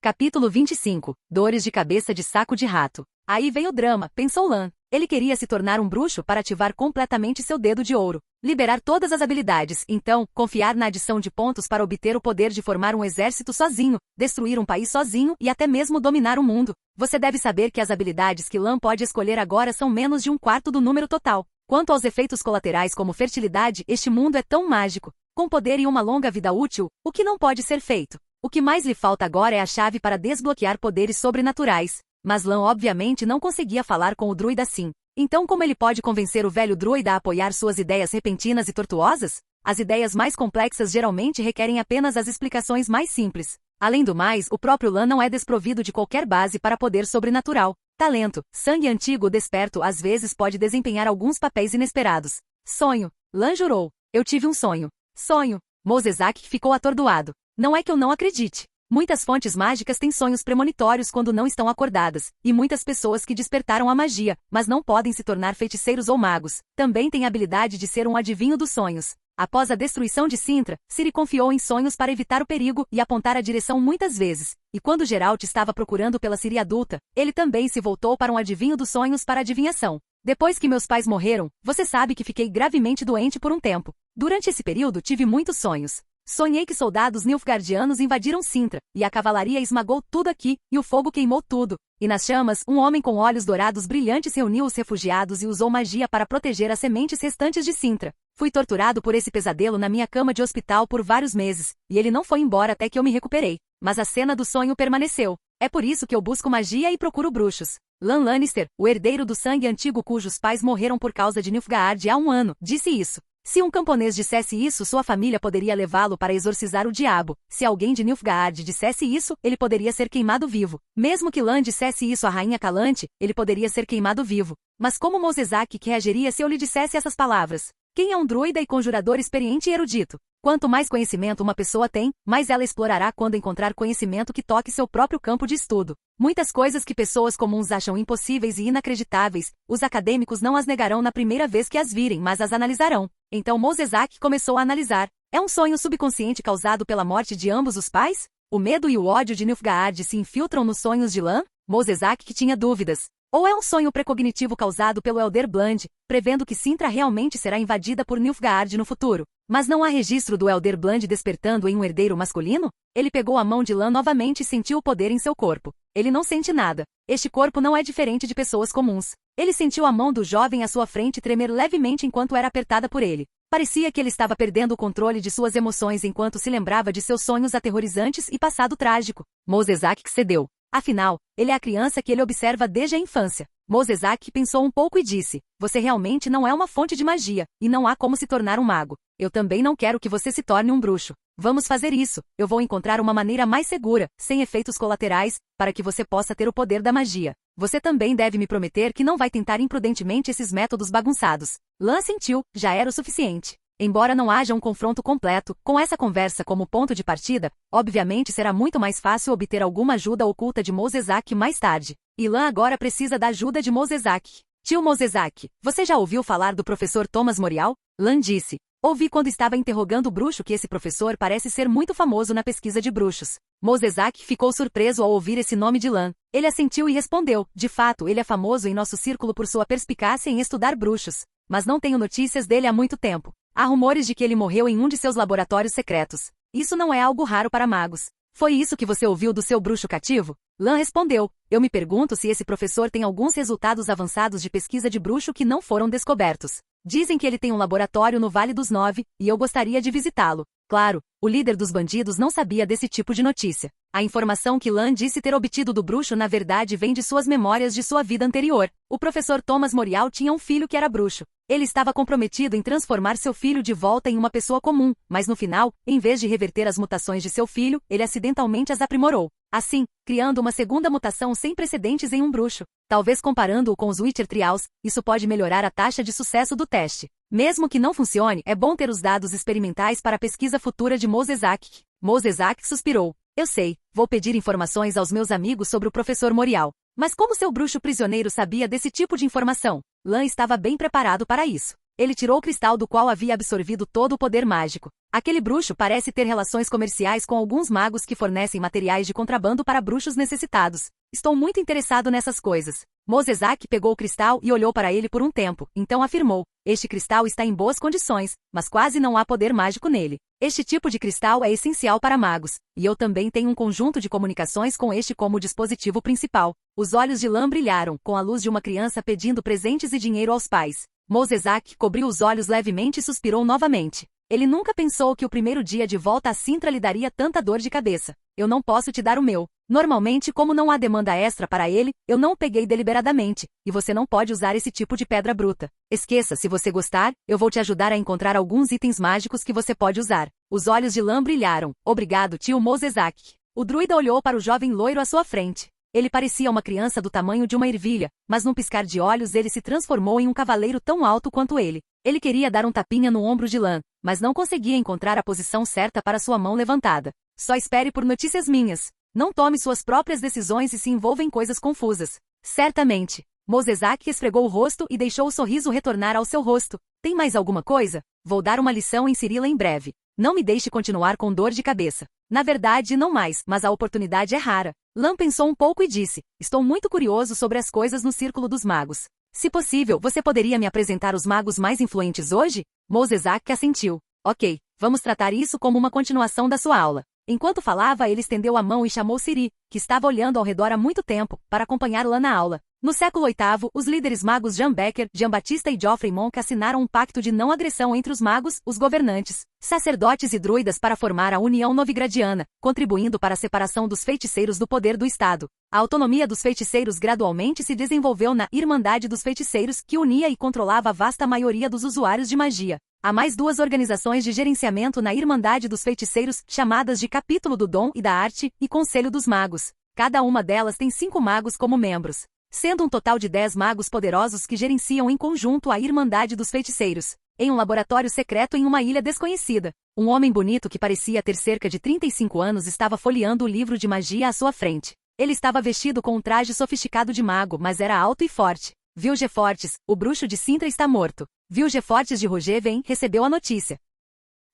Capítulo 25. Dores de cabeça de saco de rato. Aí vem o drama, pensou Lan. Ele queria se tornar um bruxo para ativar completamente seu dedo de ouro. Liberar todas as habilidades, então, confiar na adição de pontos para obter o poder de formar um exército sozinho, destruir um país sozinho e até mesmo dominar o mundo. Você deve saber que as habilidades que Lan pode escolher agora são menos de um quarto do número total. Quanto aos efeitos colaterais como fertilidade, este mundo é tão mágico. Com poder e uma longa vida útil, o que não pode ser feito? O que mais lhe falta agora é a chave para desbloquear poderes sobrenaturais. Mas Lan obviamente não conseguia falar com o druida assim. Então como ele pode convencer o velho druida a apoiar suas ideias repentinas e tortuosas? As ideias mais complexas geralmente requerem apenas as explicações mais simples. Além do mais, o próprio Lan não é desprovido de qualquer base para poder sobrenatural. Talento, sangue antigo desperto às vezes pode desempenhar alguns papéis inesperados. Sonho. Lan jurou. Eu tive um sonho. Sonho. Mosezak ficou atordoado. Não é que eu não acredite. Muitas fontes mágicas têm sonhos premonitórios quando não estão acordadas, e muitas pessoas que despertaram a magia, mas não podem se tornar feiticeiros ou magos, também têm a habilidade de ser um adivinho dos sonhos. Após a destruição de Sintra, Ciri confiou em sonhos para evitar o perigo e apontar a direção muitas vezes, e quando Geralt estava procurando pela Ciri adulta, ele também se voltou para um adivinho dos sonhos para adivinhação. Depois que meus pais morreram, você sabe que fiquei gravemente doente por um tempo. Durante esse período tive muitos sonhos. Sonhei que soldados nilfgaardianos invadiram Cintra, e a cavalaria esmagou tudo aqui, e o fogo queimou tudo. E nas chamas, um homem com olhos dourados brilhantes reuniu os refugiados e usou magia para proteger as sementes restantes de Cintra. Fui torturado por esse pesadelo na minha cama de hospital por vários meses, e ele não foi embora até que eu me recuperei. Mas a cena do sonho permaneceu. É por isso que eu busco magia e procuro bruxos. Lan Lannister, o herdeiro do sangue antigo cujos pais morreram por causa de Nilfgaard há um ano, disse isso. Se um camponês dissesse isso, sua família poderia levá-lo para exorcizar o diabo. Se alguém de Nilfgaard dissesse isso, ele poderia ser queimado vivo. Mesmo que Lan dissesse isso à rainha Calante, ele poderia ser queimado vivo. Mas como Mos Ezek reagiria se eu lhe dissesse essas palavras? Quem é um druida e conjurador experiente e erudito? Quanto mais conhecimento uma pessoa tem, mais ela explorará quando encontrar conhecimento que toque seu próprio campo de estudo. Muitas coisas que pessoas comuns acham impossíveis e inacreditáveis, os acadêmicos não as negarão na primeira vez que as virem, mas as analisarão. Então Mos Ezek começou a analisar. É um sonho subconsciente causado pela morte de ambos os pais? O medo e o ódio de Nilfgaard se infiltram nos sonhos de Lan? Mos Ezek tinha dúvidas. Ou é um sonho precognitivo causado pelo Elder Bland, prevendo que Cintra realmente será invadida por Nilfgaard no futuro? Mas não há registro do Elder Bland despertando em um herdeiro masculino? Ele pegou a mão de Lan novamente e sentiu o poder em seu corpo. Ele não sente nada. Este corpo não é diferente de pessoas comuns. Ele sentiu a mão do jovem à sua frente tremer levemente enquanto era apertada por ele. Parecia que ele estava perdendo o controle de suas emoções enquanto se lembrava de seus sonhos aterrorizantes e passado trágico. Mos Ezek cedeu. Afinal, ele é a criança que ele observa desde a infância. Mos Ezek pensou um pouco e disse, você realmente não é uma fonte de magia, e não há como se tornar um mago. Eu também não quero que você se torne um bruxo. Vamos fazer isso, eu vou encontrar uma maneira mais segura, sem efeitos colaterais, para que você possa ter o poder da magia. Você também deve me prometer que não vai tentar imprudentemente esses métodos bagunçados. Lan sentiu, já era o suficiente. Embora não haja um confronto completo, com essa conversa como ponto de partida, obviamente será muito mais fácil obter alguma ajuda oculta de Mos Ezek mais tarde. E Lan agora precisa da ajuda de Mos Ezek. Tio Mos Ezek, você já ouviu falar do professor Thomas Morial? Lan disse. Ouvi quando estava interrogando o bruxo que esse professor parece ser muito famoso na pesquisa de bruxos. Mos Ezek ficou surpreso ao ouvir esse nome de Lan. Ele assentiu e respondeu, de fato ele é famoso em nosso círculo por sua perspicácia em estudar bruxos. Mas não tenho notícias dele há muito tempo. Há rumores de que ele morreu em um de seus laboratórios secretos. Isso não é algo raro para magos. Foi isso que você ouviu do seu bruxo cativo? Lan respondeu. Eu me pergunto se esse professor tem alguns resultados avançados de pesquisa de bruxo que não foram descobertos. Dizem que ele tem um laboratório no Vale dos Nove, e eu gostaria de visitá-lo. Claro, o líder dos bandidos não sabia desse tipo de notícia. A informação que Lan disse ter obtido do bruxo na verdade vem de suas memórias de sua vida anterior. O professor Thomas Morial tinha um filho que era bruxo. Ele estava comprometido em transformar seu filho de volta em uma pessoa comum, mas no final, em vez de reverter as mutações de seu filho, ele acidentalmente as aprimorou. Assim, criando uma segunda mutação sem precedentes em um bruxo. Talvez comparando-o com os Witcher Trials, isso pode melhorar a taxa de sucesso do teste. Mesmo que não funcione, é bom ter os dados experimentais para a pesquisa futura de Mos Ezek. Mos Ezek suspirou. Eu sei, vou pedir informações aos meus amigos sobre o professor Morial. Mas como seu bruxo prisioneiro sabia desse tipo de informação? Lan estava bem preparado para isso. Ele tirou o cristal do qual havia absorvido todo o poder mágico. Aquele bruxo parece ter relações comerciais com alguns magos que fornecem materiais de contrabando para bruxos necessitados. Estou muito interessado nessas coisas. Mos Ezek pegou o cristal e olhou para ele por um tempo, então afirmou. Este cristal está em boas condições, mas quase não há poder mágico nele. Este tipo de cristal é essencial para magos, e eu também tenho um conjunto de comunicações com este como dispositivo principal. Os olhos de Lan brilharam, com a luz de uma criança pedindo presentes e dinheiro aos pais. Mos Ezek cobriu os olhos levemente e suspirou novamente. Ele nunca pensou que o primeiro dia de volta a Cintra lhe daria tanta dor de cabeça. Eu não posso te dar o meu. Normalmente, como não há demanda extra para ele, eu não o peguei deliberadamente, e você não pode usar esse tipo de pedra bruta. Esqueça, se você gostar, eu vou te ajudar a encontrar alguns itens mágicos que você pode usar. Os olhos de Lan brilharam. Obrigado, tio Mos Ezek. O druida olhou para o jovem loiro à sua frente. Ele parecia uma criança do tamanho de uma ervilha, mas num piscar de olhos ele se transformou em um cavaleiro tão alto quanto ele. Ele queria dar um tapinha no ombro de Lan, mas não conseguia encontrar a posição certa para sua mão levantada. Só espere por notícias minhas. Não tome suas próprias decisões e se envolva em coisas confusas. Certamente. Mos Ezek esfregou o rosto e deixou o sorriso retornar ao seu rosto. Tem mais alguma coisa? Vou dar uma lição em Cirila em breve. Não me deixe continuar com dor de cabeça. Na verdade, não mais, mas a oportunidade é rara. Lan pensou um pouco e disse, estou muito curioso sobre as coisas no Círculo dos Magos. Se possível, você poderia me apresentar os magos mais influentes hoje? Mos Ezek assentiu. Ok, Vamos tratar isso como uma continuação da sua aula. Enquanto falava, ele estendeu a mão e chamou Ciri, que estava olhando ao redor há muito tempo, para acompanhá-la na aula. No século VIII, os líderes magos Jean Becker, Jean-Baptiste e Geoffrey Monk assinaram um pacto de não agressão entre os magos, os governantes, sacerdotes e druidas para formar a União Novigradiana, contribuindo para a separação dos feiticeiros do poder do Estado. A autonomia dos feiticeiros gradualmente se desenvolveu na Irmandade dos Feiticeiros, que unia e controlava a vasta maioria dos usuários de magia. Há mais duas organizações de gerenciamento na Irmandade dos Feiticeiros, chamadas de Capítulo do Dom e da Arte e Conselho dos Magos. Cada uma delas tem 5 magos como membros, sendo um total de 10 magos poderosos que gerenciam em conjunto a Irmandade dos Feiticeiros. Em um laboratório secreto em uma ilha desconhecida, um homem bonito que parecia ter cerca de 35 anos estava folheando o livro de magia à sua frente. Ele estava vestido com um traje sofisticado de mago, mas era alto e forte. Vilgefortz, o bruxo de Cintra está morto. Vilgefortz de Rogeven recebeu a notícia.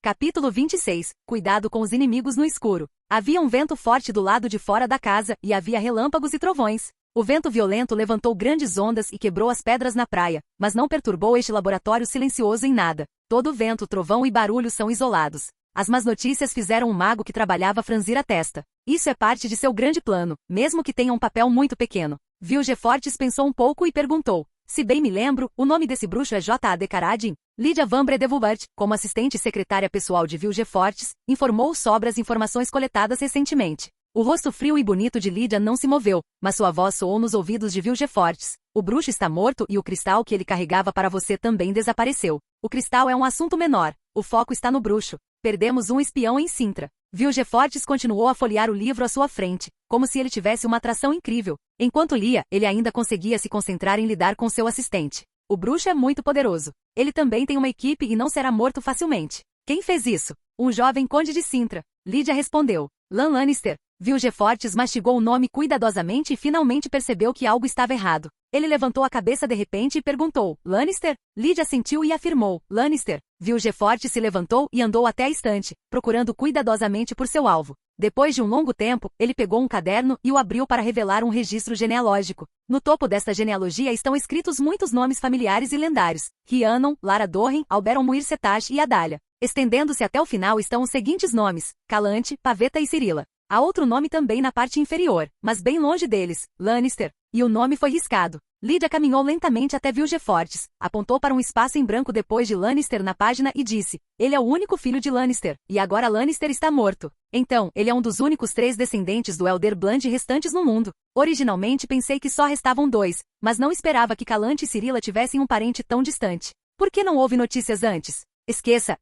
Capítulo 26. Cuidado com os inimigos no escuro. Havia um vento forte do lado de fora da casa, e havia relâmpagos e trovões. O vento violento levantou grandes ondas e quebrou as pedras na praia, mas não perturbou este laboratório silencioso em nada. Todo vento, trovão e barulho são isolados. As más notícias fizeram o mago que trabalhava franzir a testa. Isso é parte de seu grande plano, mesmo que tenha um papel muito pequeno. Vilgefortz pensou um pouco e perguntou. Se bem me lembro, o nome desse bruxo é J.A.D. Caradin. Lydia Van Bredevubert, como assistente e secretária pessoal de Vilgefortz, informou sobre as informações coletadas recentemente. O rosto frio e bonito de Lydia não se moveu, mas sua voz soou nos ouvidos de Vilgefortz. O bruxo está morto e o cristal que ele carregava para você também desapareceu. O cristal é um assunto menor. O foco está no bruxo. Perdemos um espião em Cintra. Vilgefortz continuou a folhear o livro à sua frente, como se ele tivesse uma atração incrível. Enquanto lia, ele ainda conseguia se concentrar em lidar com seu assistente. O bruxo é muito poderoso. Ele também tem uma equipe e não será morto facilmente. Quem fez isso? Um jovem conde de Cintra. Lydia respondeu. Lan Lannister. Vilgefortz mastigou o nome cuidadosamente e finalmente percebeu que algo estava errado. Ele levantou a cabeça de repente e perguntou, Lannister? Lydia assentiu e afirmou, Lannister. Vilgefortz se levantou e andou até a estante, procurando cuidadosamente por seu alvo. Depois de um longo tempo, ele pegou um caderno e o abriu para revelar um registro genealógico. No topo desta genealogia estão escritos muitos nomes familiares e lendários. Rhiannon, Lara Dorren, Alberon Muir Setash e Adalia. Estendendo-se até o final estão os seguintes nomes, Calante, Pavetta e Cirila. Há outro nome também na parte inferior, mas bem longe deles, Lannister, e o nome foi riscado. Lydia caminhou lentamente até Vilgefortz, apontou para um espaço em branco depois de Lannister na página e disse, ele é o único filho de Lannister, e agora Lannister está morto. Então, ele é um dos únicos 3 descendentes do Elder Bland restantes no mundo. Originalmente pensei que só restavam 2, mas não esperava que Calante e Cirila tivessem um parente tão distante. Por que não houve notícias antes? Esqueça.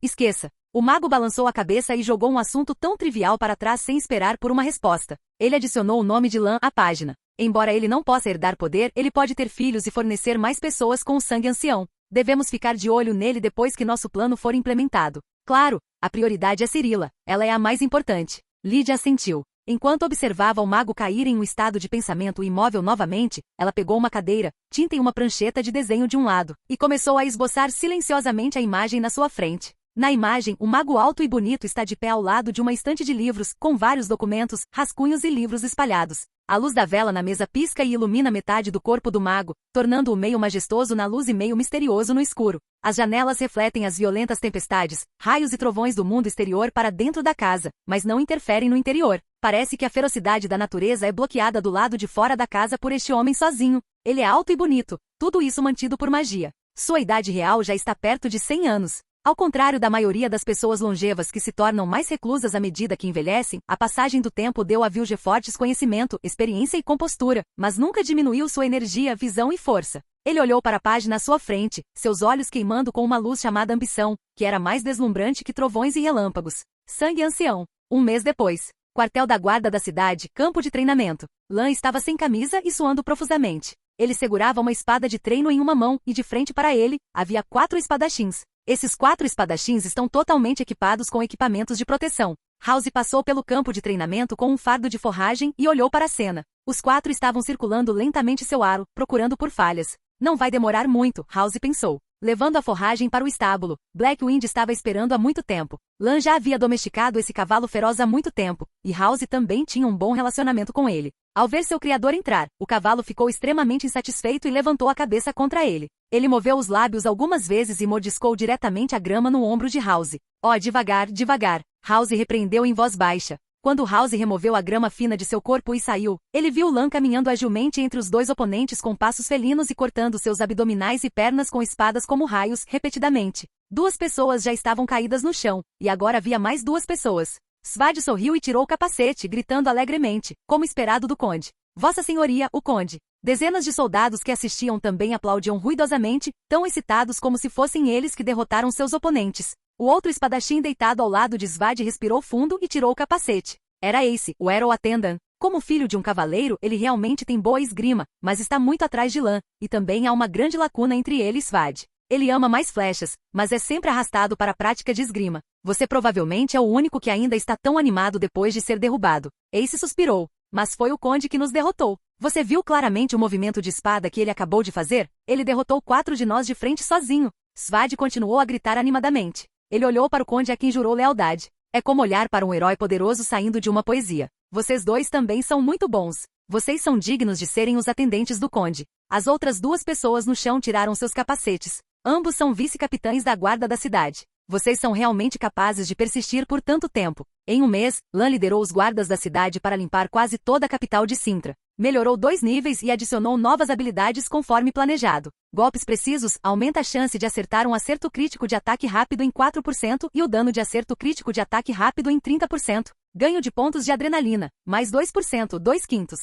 O mago balançou a cabeça e jogou um assunto tão trivial para trás sem esperar por uma resposta. Ele adicionou o nome de Lan à página. Embora ele não possa herdar poder, ele pode ter filhos e fornecer mais pessoas com o sangue ancião. Devemos ficar de olho nele depois que nosso plano for implementado. Claro, a prioridade é Cirila. Ela é a mais importante. Lydia assentiu. Enquanto observava o mago cair em um estado de pensamento imóvel novamente, ela pegou uma cadeira, tinta e uma prancheta de desenho de um lado, e começou a esboçar silenciosamente a imagem na sua frente. Na imagem, um mago alto e bonito está de pé ao lado de uma estante de livros, com vários documentos, rascunhos e livros espalhados. A luz da vela na mesa pisca e ilumina metade do corpo do mago, tornando-o meio majestoso na luz e meio misterioso no escuro. As janelas refletem as violentas tempestades, raios e trovões do mundo exterior para dentro da casa, mas não interferem no interior. Parece que a ferocidade da natureza é bloqueada do lado de fora da casa por este homem sozinho. Ele é alto e bonito, tudo isso mantido por magia. Sua idade real já está perto de 100 anos. Ao contrário da maioria das pessoas longevas que se tornam mais reclusas à medida que envelhecem, a passagem do tempo deu a Vilgefortz conhecimento, experiência e compostura, mas nunca diminuiu sua energia, visão e força. Ele olhou para a página à sua frente, seus olhos queimando com uma luz chamada ambição, que era mais deslumbrante que trovões e relâmpagos. Sangue ancião. Um mês depois. Quartel da guarda da cidade, campo de treinamento. Lan estava sem camisa e suando profusamente. Ele segurava uma espada de treino em uma mão, e de frente para ele, havia 4 espadachins. Esses 4 espadachins estão totalmente equipados com equipamentos de proteção. House passou pelo campo de treinamento com um fardo de forragem e olhou para a cena. Os 4 estavam circulando lentamente seu aro, procurando por falhas. Não vai demorar muito, House pensou. levando a forragem para o estábulo. Blackwind estava esperando há muito tempo. Lan já havia domesticado esse cavalo feroz há muito tempo, e House também tinha um bom relacionamento com ele. Ao ver seu criador entrar, o cavalo ficou extremamente insatisfeito e levantou a cabeça contra ele. Ele moveu os lábios algumas vezes e mordiscou diretamente a grama no ombro de House. Oh, devagar, devagar. House repreendeu em voz baixa. Quando House removeu a grama fina de seu corpo e saiu, ele viu Lan caminhando agilmente entre os dois oponentes com passos felinos e cortando seus abdominais e pernas com espadas como raios, repetidamente. 2 pessoas já estavam caídas no chão, e agora havia mais 2 pessoas. Svad sorriu e tirou o capacete, gritando alegremente, como esperado do conde. Vossa Senhoria, o conde. Dezenas de soldados que assistiam também aplaudiam ruidosamente, tão excitados como se fossem eles que derrotaram seus oponentes. O outro espadachim deitado ao lado de Svad respirou fundo e tirou o capacete. Era Ace, o Arrow Attendant. Como filho de um cavaleiro, ele realmente tem boa esgrima, mas está muito atrás de Lan, e também há uma grande lacuna entre ele e Svad. Ele ama mais flechas, mas é sempre arrastado para a prática de esgrima. Você provavelmente é o único que ainda está tão animado depois de ser derrubado. Ace suspirou. Mas foi o conde que nos derrotou. Você viu claramente o movimento de espada que ele acabou de fazer? Ele derrotou 4 de nós de frente sozinho. Svad continuou a gritar animadamente. Ele olhou para o conde a quem jurou lealdade. É como olhar para um herói poderoso saindo de uma poesia. Vocês dois também são muito bons. Vocês são dignos de serem os atendentes do conde. As outras 2 pessoas no chão tiraram seus capacetes. Ambos são vice-capitães da guarda da cidade. Vocês são realmente capazes de persistir por tanto tempo. Em um mês, Lan liderou os guardas da cidade para limpar quase toda a capital de Sintra. Melhorou 2 níveis e adicionou novas habilidades conforme planejado. Golpes precisos aumenta a chance de acertar um acerto crítico de ataque rápido em 4% e o dano de acerto crítico de ataque rápido em 30%. Ganho de pontos de adrenalina, mais 2%, 2/5.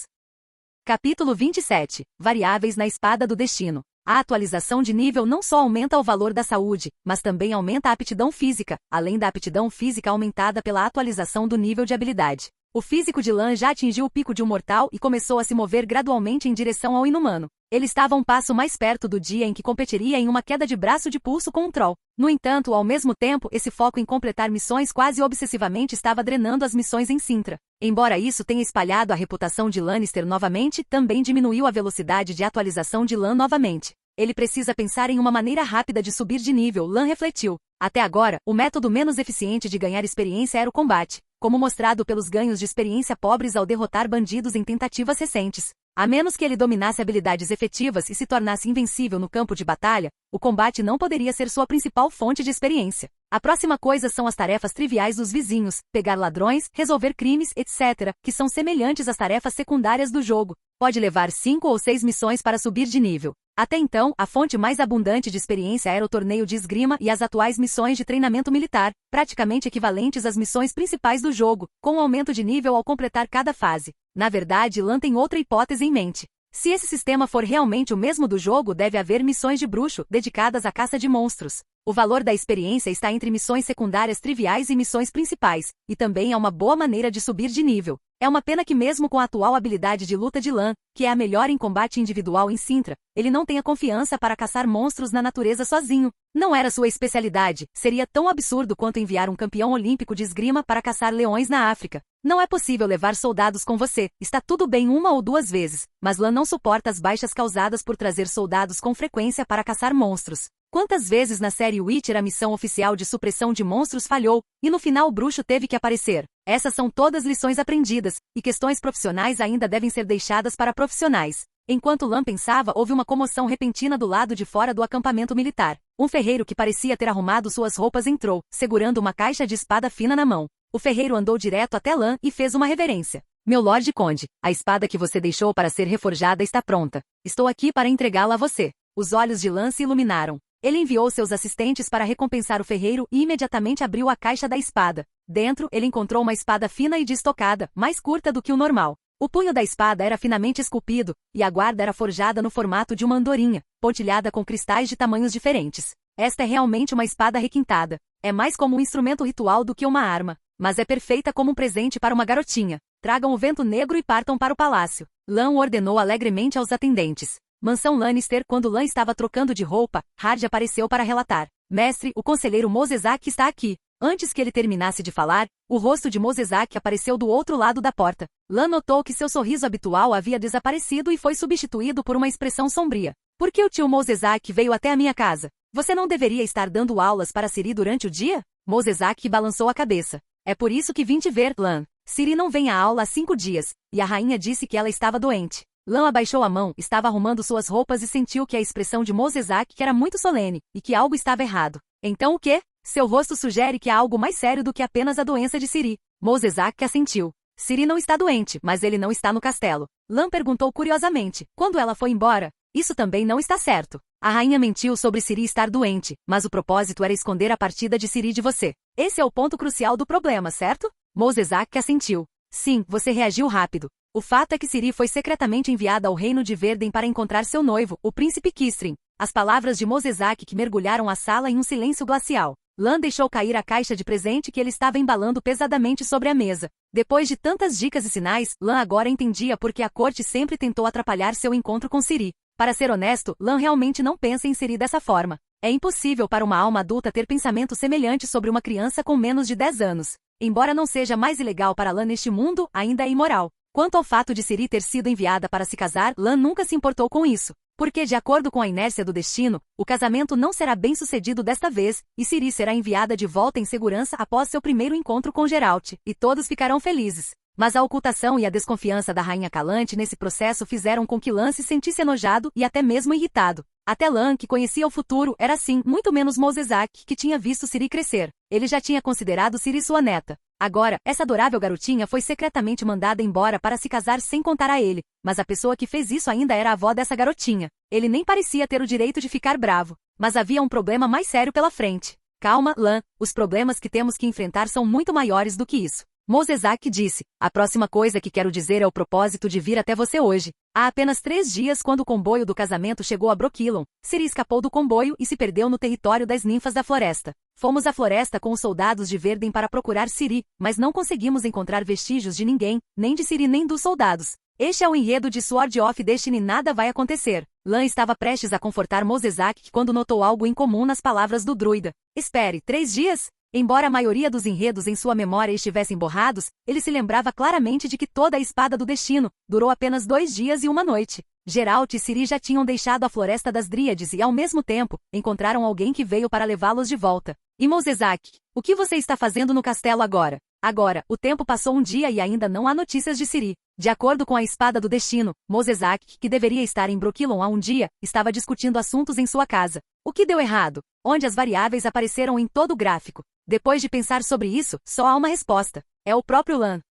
Capítulo 27. Variáveis na espada do destino. A atualização de nível não só aumenta o valor da saúde, mas também aumenta a aptidão física, além da aptidão física aumentada pela atualização do nível de habilidade. O físico de Lan já atingiu o pico de um mortal e começou a se mover gradualmente em direção ao inumano. Ele estava um passo mais perto do dia em que competiria em uma queda de braço de pulso com um troll. No entanto, ao mesmo tempo, esse foco em completar missões quase obsessivamente estava drenando as missões em Sintra. Embora isso tenha espalhado a reputação de Lannister novamente, também diminuiu a velocidade de atualização de Lan novamente. Ele precisa pensar em uma maneira rápida de subir de nível, Lan refletiu. Até agora, o método menos eficiente de ganhar experiência era o combate, como mostrado pelos ganhos de experiência pobres ao derrotar bandidos em tentativas recentes. A menos que ele dominasse habilidades efetivas e se tornasse invencível no campo de batalha, o combate não poderia ser sua principal fonte de experiência. A próxima coisa são as tarefas triviais dos vizinhos, pegar ladrões, resolver crimes, etc., que são semelhantes às tarefas secundárias do jogo. Pode levar 5 ou 6 missões para subir de nível. Até então, a fonte mais abundante de experiência era o torneio de esgrima e as atuais missões de treinamento militar, praticamente equivalentes às missões principais do jogo, com um aumento de nível ao completar cada fase. Na verdade, Lan tem outra hipótese em mente. Se esse sistema for realmente o mesmo do jogo, deve haver missões de bruxo, dedicadas à caça de monstros. O valor da experiência está entre missões secundárias triviais e missões principais, e também é uma boa maneira de subir de nível. É uma pena que mesmo com a atual habilidade de luta de Lan, que é a melhor em combate individual em Sintra, ele não tenha confiança para caçar monstros na natureza sozinho. Não era sua especialidade, seria tão absurdo quanto enviar um campeão olímpico de esgrima para caçar leões na África. Não é possível levar soldados com você, está tudo bem 1 ou 2 vezes, mas Lan não suporta as baixas causadas por trazer soldados com frequência para caçar monstros. Quantas vezes na série Witcher a missão oficial de supressão de monstros falhou, e no final o bruxo teve que aparecer? Essas são todas lições aprendidas, e questões profissionais ainda devem ser deixadas para profissionais. Enquanto Lan pensava, houve uma comoção repentina do lado de fora do acampamento militar. Um ferreiro que parecia ter arrumado suas roupas entrou, segurando uma caixa de espada fina na mão. O ferreiro andou direto até Lan e fez uma reverência. Meu Lorde Conde, a espada que você deixou para ser reforjada está pronta. Estou aqui para entregá-la a você. Os olhos de Lan se iluminaram. Ele enviou seus assistentes para recompensar o ferreiro e imediatamente abriu a caixa da espada. Dentro, ele encontrou uma espada fina e destocada, mais curta do que o normal. O punho da espada era finamente esculpido, e a guarda era forjada no formato de uma andorinha, pontilhada com cristais de tamanhos diferentes. Esta é realmente uma espada requintada. É mais como um instrumento ritual do que uma arma, mas é perfeita como um presente para uma garotinha. Tragam o vento negro e partam para o palácio. Lan ordenou alegremente aos atendentes. Mansão Lannister. Quando Lan estava trocando de roupa, Hard apareceu para relatar. Mestre, o conselheiro Mosezak está aqui. Antes que ele terminasse de falar, o rosto de Mosezak apareceu do outro lado da porta. Lan notou que seu sorriso habitual havia desaparecido e foi substituído por uma expressão sombria. Por que o tio Mosezak veio até a minha casa? Você não deveria estar dando aulas para Ciri durante o dia? Mosezak balançou a cabeça. É por isso que vim te ver, Lan. Ciri não vem à aula há 5 dias, e a rainha disse que ela estava doente. Lan abaixou a mão, estava arrumando suas roupas e sentiu que a expressão de Mosezak era muito solene, e que algo estava errado. Então o quê? Seu rosto sugere que há algo mais sério do que apenas a doença de Ciri. Mosezak assentiu. Ciri não está doente, mas ele não está no castelo. Lan perguntou curiosamente, quando ela foi embora? Isso também não está certo. A rainha mentiu sobre Ciri estar doente, mas o propósito era esconder a partida de Ciri de você. Esse é o ponto crucial do problema, certo? Mosezak assentiu. Sim, você reagiu rápido. O fato é que Ciri foi secretamente enviada ao reino de Verden para encontrar seu noivo, o príncipe Kistrin. As palavras de Mosezak que mergulharam a sala em um silêncio glacial. Lan deixou cair a caixa de presente que ele estava embalando pesadamente sobre a mesa. Depois de tantas dicas e sinais, Lan agora entendia por que a corte sempre tentou atrapalhar seu encontro com Ciri. Para ser honesto, Lan realmente não pensa em Ciri dessa forma. É impossível para uma alma adulta ter pensamento semelhante sobre uma criança com menos de 10 anos. Embora não seja mais ilegal para Lan neste mundo, ainda é imoral. Quanto ao fato de Ciri ter sido enviada para se casar, Lan nunca se importou com isso. Porque, de acordo com a inércia do destino, o casamento não será bem sucedido desta vez, e Ciri será enviada de volta em segurança após seu primeiro encontro com Geralt, e todos ficarão felizes. Mas a ocultação e a desconfiança da rainha Calante nesse processo fizeram com que Lan se sentisse enojado e até mesmo irritado. Até Lan, que conhecia o futuro, era assim, muito menos Mosezak, que tinha visto Ciri crescer. Ele já tinha considerado Ciri sua neta. Agora, essa adorável garotinha foi secretamente mandada embora para se casar sem contar a ele, mas a pessoa que fez isso ainda era a avó dessa garotinha. Ele nem parecia ter o direito de ficar bravo. Mas havia um problema mais sério pela frente. Calma, Lan, os problemas que temos que enfrentar são muito maiores do que isso. Mosezak disse, a próxima coisa que quero dizer é o propósito de vir até você hoje. Há apenas 3 dias quando o comboio do casamento chegou a Brokilon, Ciri escapou do comboio e se perdeu no território das ninfas da floresta. Fomos à floresta com os soldados de Verden para procurar Ciri, mas não conseguimos encontrar vestígios de ninguém, nem de Ciri nem dos soldados. Este é o enredo de Sword of Destiny. Nada vai acontecer. Lan estava prestes a confortar Mosezak quando notou algo incomum nas palavras do druida. Espere, 3 dias? Embora a maioria dos enredos em sua memória estivessem borrados, ele se lembrava claramente de que toda a espada do destino durou apenas 2 dias e 1 noite. Geralt e Ciri já tinham deixado a floresta das Dríades e, ao mesmo tempo, encontraram alguém que veio para levá-los de volta. E Mosezak, o que você está fazendo no castelo agora? Agora, o tempo passou um dia e ainda não há notícias de Ciri. De acordo com a espada do destino, Mosezak, que deveria estar em Brokilon há um dia, estava discutindo assuntos em sua casa. O que deu errado? Onde as variáveis apareceram em todo o gráfico. Depois de pensar sobre isso, só há uma resposta. É o próprio Lan.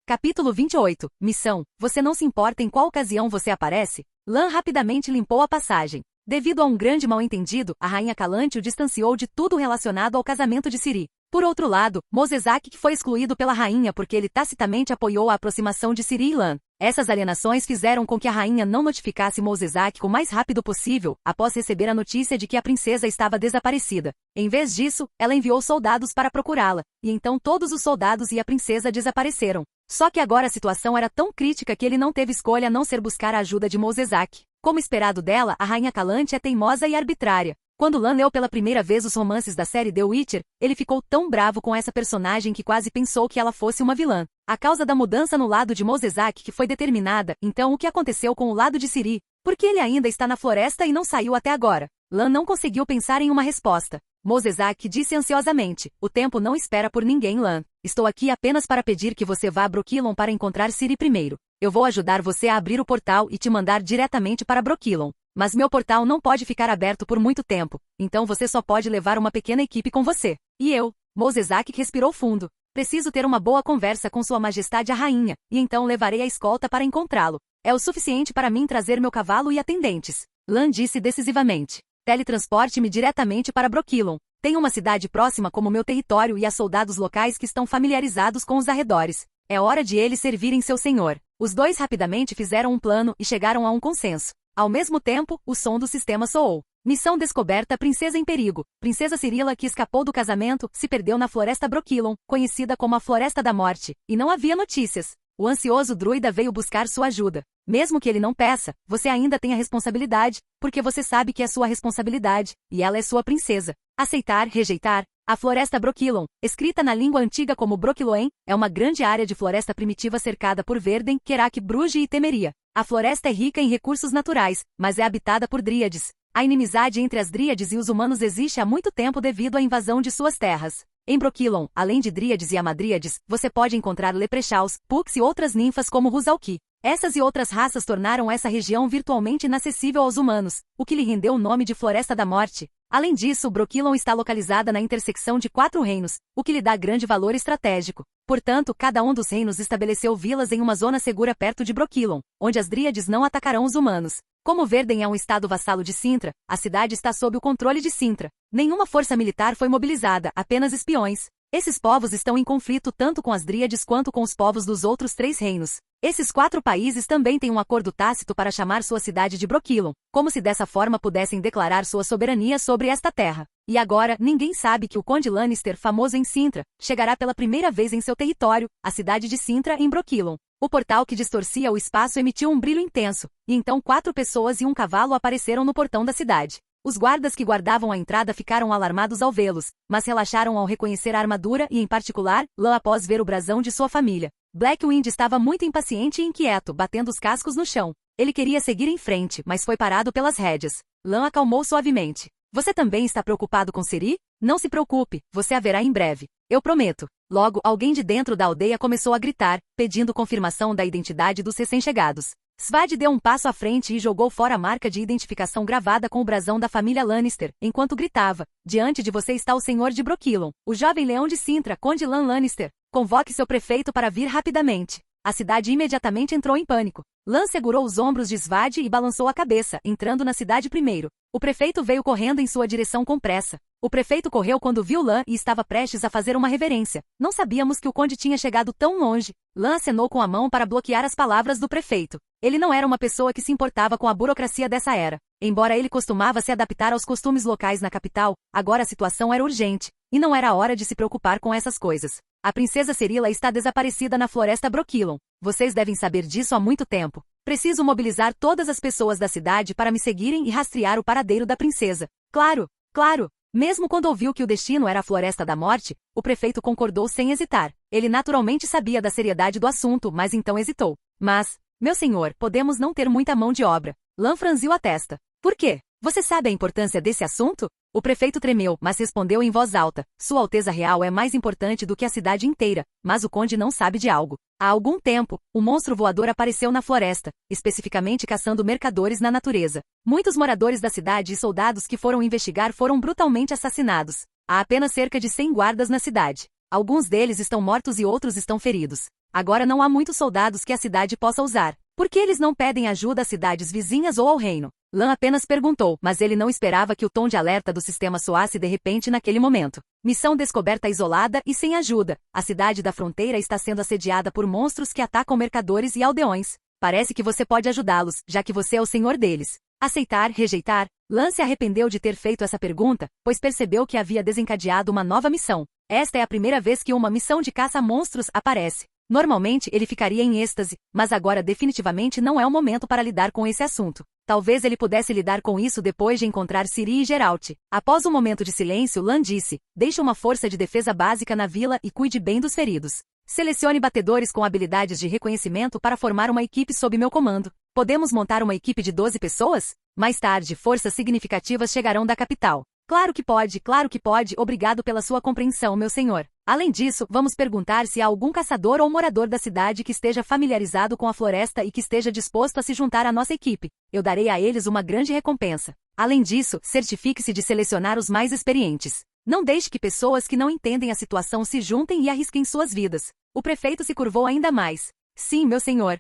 Capítulo 28. Missão. Você não se importa em qual ocasião você aparece? Lan rapidamente limpou a passagem. Devido a um grande mal-entendido, a rainha Calante o distanciou de tudo relacionado ao casamento de Ciri. Por outro lado, Mosezak que foi excluído pela rainha porque ele tacitamente apoiou a aproximação de Ciri e Lan. Essas alienações fizeram com que a rainha não notificasse Mosezak o mais rápido possível, após receber a notícia de que a princesa estava desaparecida. Em vez disso, ela enviou soldados para procurá-la, e então todos os soldados e a princesa desapareceram. Só que agora a situação era tão crítica que ele não teve escolha a não ser buscar a ajuda de Mosezak. Como esperado dela, a rainha Calante é teimosa e arbitrária. Quando Lan leu pela primeira vez os romances da série The Witcher, ele ficou tão bravo com essa personagem que quase pensou que ela fosse uma vilã. A causa da mudança no lado de Mosezak que foi determinada, então o que aconteceu com o lado de Ciri? Por que ele ainda está na floresta e não saiu até agora? Lan não conseguiu pensar em uma resposta. Mosezak disse ansiosamente, o tempo não espera por ninguém, Lan. Estou aqui apenas para pedir que você vá a Brokilon para encontrar Ciri primeiro. Eu vou ajudar você a abrir o portal e te mandar diretamente para Brokilon. Mas meu portal não pode ficar aberto por muito tempo, então você só pode levar uma pequena equipe com você. E eu? Mosezak respirou fundo. Preciso ter uma boa conversa com Sua Majestade a Rainha, e então levarei a escolta para encontrá-lo. É o suficiente para mim trazer meu cavalo e atendentes. Lan disse decisivamente. Teletransporte-me diretamente para Brokilon. Tenho uma cidade próxima como meu território e há soldados locais que estão familiarizados com os arredores. É hora de eles servirem seu senhor. Os dois rapidamente fizeram um plano e chegaram a um consenso. Ao mesmo tempo, o som do sistema soou. Missão descoberta: Princesa em perigo. Princesa Cirila, que escapou do casamento, se perdeu na Floresta Brokilon, conhecida como a Floresta da Morte, e não havia notícias. O ansioso druida veio buscar sua ajuda. Mesmo que ele não peça, você ainda tem a responsabilidade, porque você sabe que é sua responsabilidade, e ela é sua princesa. Aceitar, rejeitar. A Floresta Brokilon, escrita na língua antiga como Brokiloen, é uma grande área de floresta primitiva cercada por Verden, Querac, Bruges e Temeria. A floresta é rica em recursos naturais, mas é habitada por dríades. A inimizade entre as dríades e os humanos existe há muito tempo devido à invasão de suas terras. Em Brokilon, além de dríades e amadríades, você pode encontrar leprechauns, puks e outras ninfas como Rusalki. Essas e outras raças tornaram essa região virtualmente inacessível aos humanos, o que lhe rendeu o nome de Floresta da Morte. Além disso, Brokilon está localizada na intersecção de 4 reinos, o que lhe dá grande valor estratégico. Portanto, cada um dos reinos estabeleceu vilas em uma zona segura perto de Brokilon, onde as dríades não atacarão os humanos. Como Verden é um estado vassalo de Cintra, a cidade está sob o controle de Cintra. Nenhuma força militar foi mobilizada, apenas espiões. Esses povos estão em conflito tanto com as dríades quanto com os povos dos outros 3 reinos. Esses 4 países também têm um acordo tácito para chamar sua cidade de Brokilon, como se dessa forma pudessem declarar sua soberania sobre esta terra. E agora, ninguém sabe que o Conde Lannister, famoso em Cintra, chegará pela primeira vez em seu território, a cidade de Cintra, em Brokilon. O portal que distorcia o espaço emitiu um brilho intenso, e então 4 pessoas e um cavalo apareceram no portão da cidade. Os guardas que guardavam a entrada ficaram alarmados ao vê-los, mas relaxaram ao reconhecer a armadura e, em particular, Lan após ver o brasão de sua família. Blackwind estava muito impaciente e inquieto, batendo os cascos no chão. Ele queria seguir em frente, mas foi parado pelas rédeas. Lan acalmou suavemente. Você também está preocupado com Ciri? Não se preocupe, você a verá em breve. Eu prometo. Logo, alguém de dentro da aldeia começou a gritar, pedindo confirmação da identidade dos recém-chegados. Svad deu um passo à frente e jogou fora a marca de identificação gravada com o brasão da família Lannister, enquanto gritava: diante de você está o senhor de Brokilon, o jovem leão de Cintra, Conde Lan Lannister. Convoque seu prefeito para vir rapidamente. A cidade imediatamente entrou em pânico. Lan segurou os ombros de Svad e balançou a cabeça, entrando na cidade primeiro. O prefeito veio correndo em sua direção com pressa. O prefeito correu quando viu Lan e estava prestes a fazer uma reverência. Não sabíamos que o conde tinha chegado tão longe. Lan acenou com a mão para bloquear as palavras do prefeito. Ele não era uma pessoa que se importava com a burocracia dessa era. Embora ele costumava se adaptar aos costumes locais na capital, agora a situação era urgente, e não era a hora de se preocupar com essas coisas. A princesa Cerilla está desaparecida na floresta Brokilon. Vocês devem saber disso há muito tempo. Preciso mobilizar todas as pessoas da cidade para me seguirem e rastrear o paradeiro da princesa. Claro, claro. Mesmo quando ouviu que o destino era a Floresta da Morte, o prefeito concordou sem hesitar. Ele naturalmente sabia da seriedade do assunto, mas então hesitou. Mas, meu senhor, podemos não ter muita mão de obra. Lan franziu a testa. Por quê? Você sabe a importância desse assunto? O prefeito tremeu, mas respondeu em voz alta. Sua Alteza Real é mais importante do que a cidade inteira, mas o conde não sabe de algo. Há algum tempo, um monstro voador apareceu na floresta, especificamente caçando mercadores na natureza. Muitos moradores da cidade e soldados que foram investigar foram brutalmente assassinados. Há apenas cerca de 100 guardas na cidade. Alguns deles estão mortos e outros estão feridos. Agora não há muitos soldados que a cidade possa usar. Por que eles não pedem ajuda às cidades vizinhas ou ao reino? Lan apenas perguntou, mas ele não esperava que o tom de alerta do sistema soasse de repente naquele momento. Missão descoberta isolada e sem ajuda. A cidade da fronteira está sendo assediada por monstros que atacam mercadores e aldeões. Parece que você pode ajudá-los, já que você é o senhor deles. Aceitar, rejeitar? Lan se arrependeu de ter feito essa pergunta, pois percebeu que havia desencadeado uma nova missão. Esta é a primeira vez que uma missão de caça a monstros aparece. Normalmente ele ficaria em êxtase, mas agora definitivamente não é o momento para lidar com esse assunto. Talvez ele pudesse lidar com isso depois de encontrar Ciri e Geralt. Após um momento de silêncio, Lan disse: deixe uma força de defesa básica na vila e cuide bem dos feridos. Selecione batedores com habilidades de reconhecimento para formar uma equipe sob meu comando. Podemos montar uma equipe de 12 pessoas? Mais tarde, forças significativas chegarão da capital. Claro que pode, obrigado pela sua compreensão, meu senhor. Além disso, vamos perguntar se há algum caçador ou morador da cidade que esteja familiarizado com a floresta e que esteja disposto a se juntar à nossa equipe. Eu darei a eles uma grande recompensa. Além disso, certifique-se de selecionar os mais experientes. Não deixe que pessoas que não entendem a situação se juntem e arrisquem suas vidas. O prefeito se curvou ainda mais. Sim, meu senhor.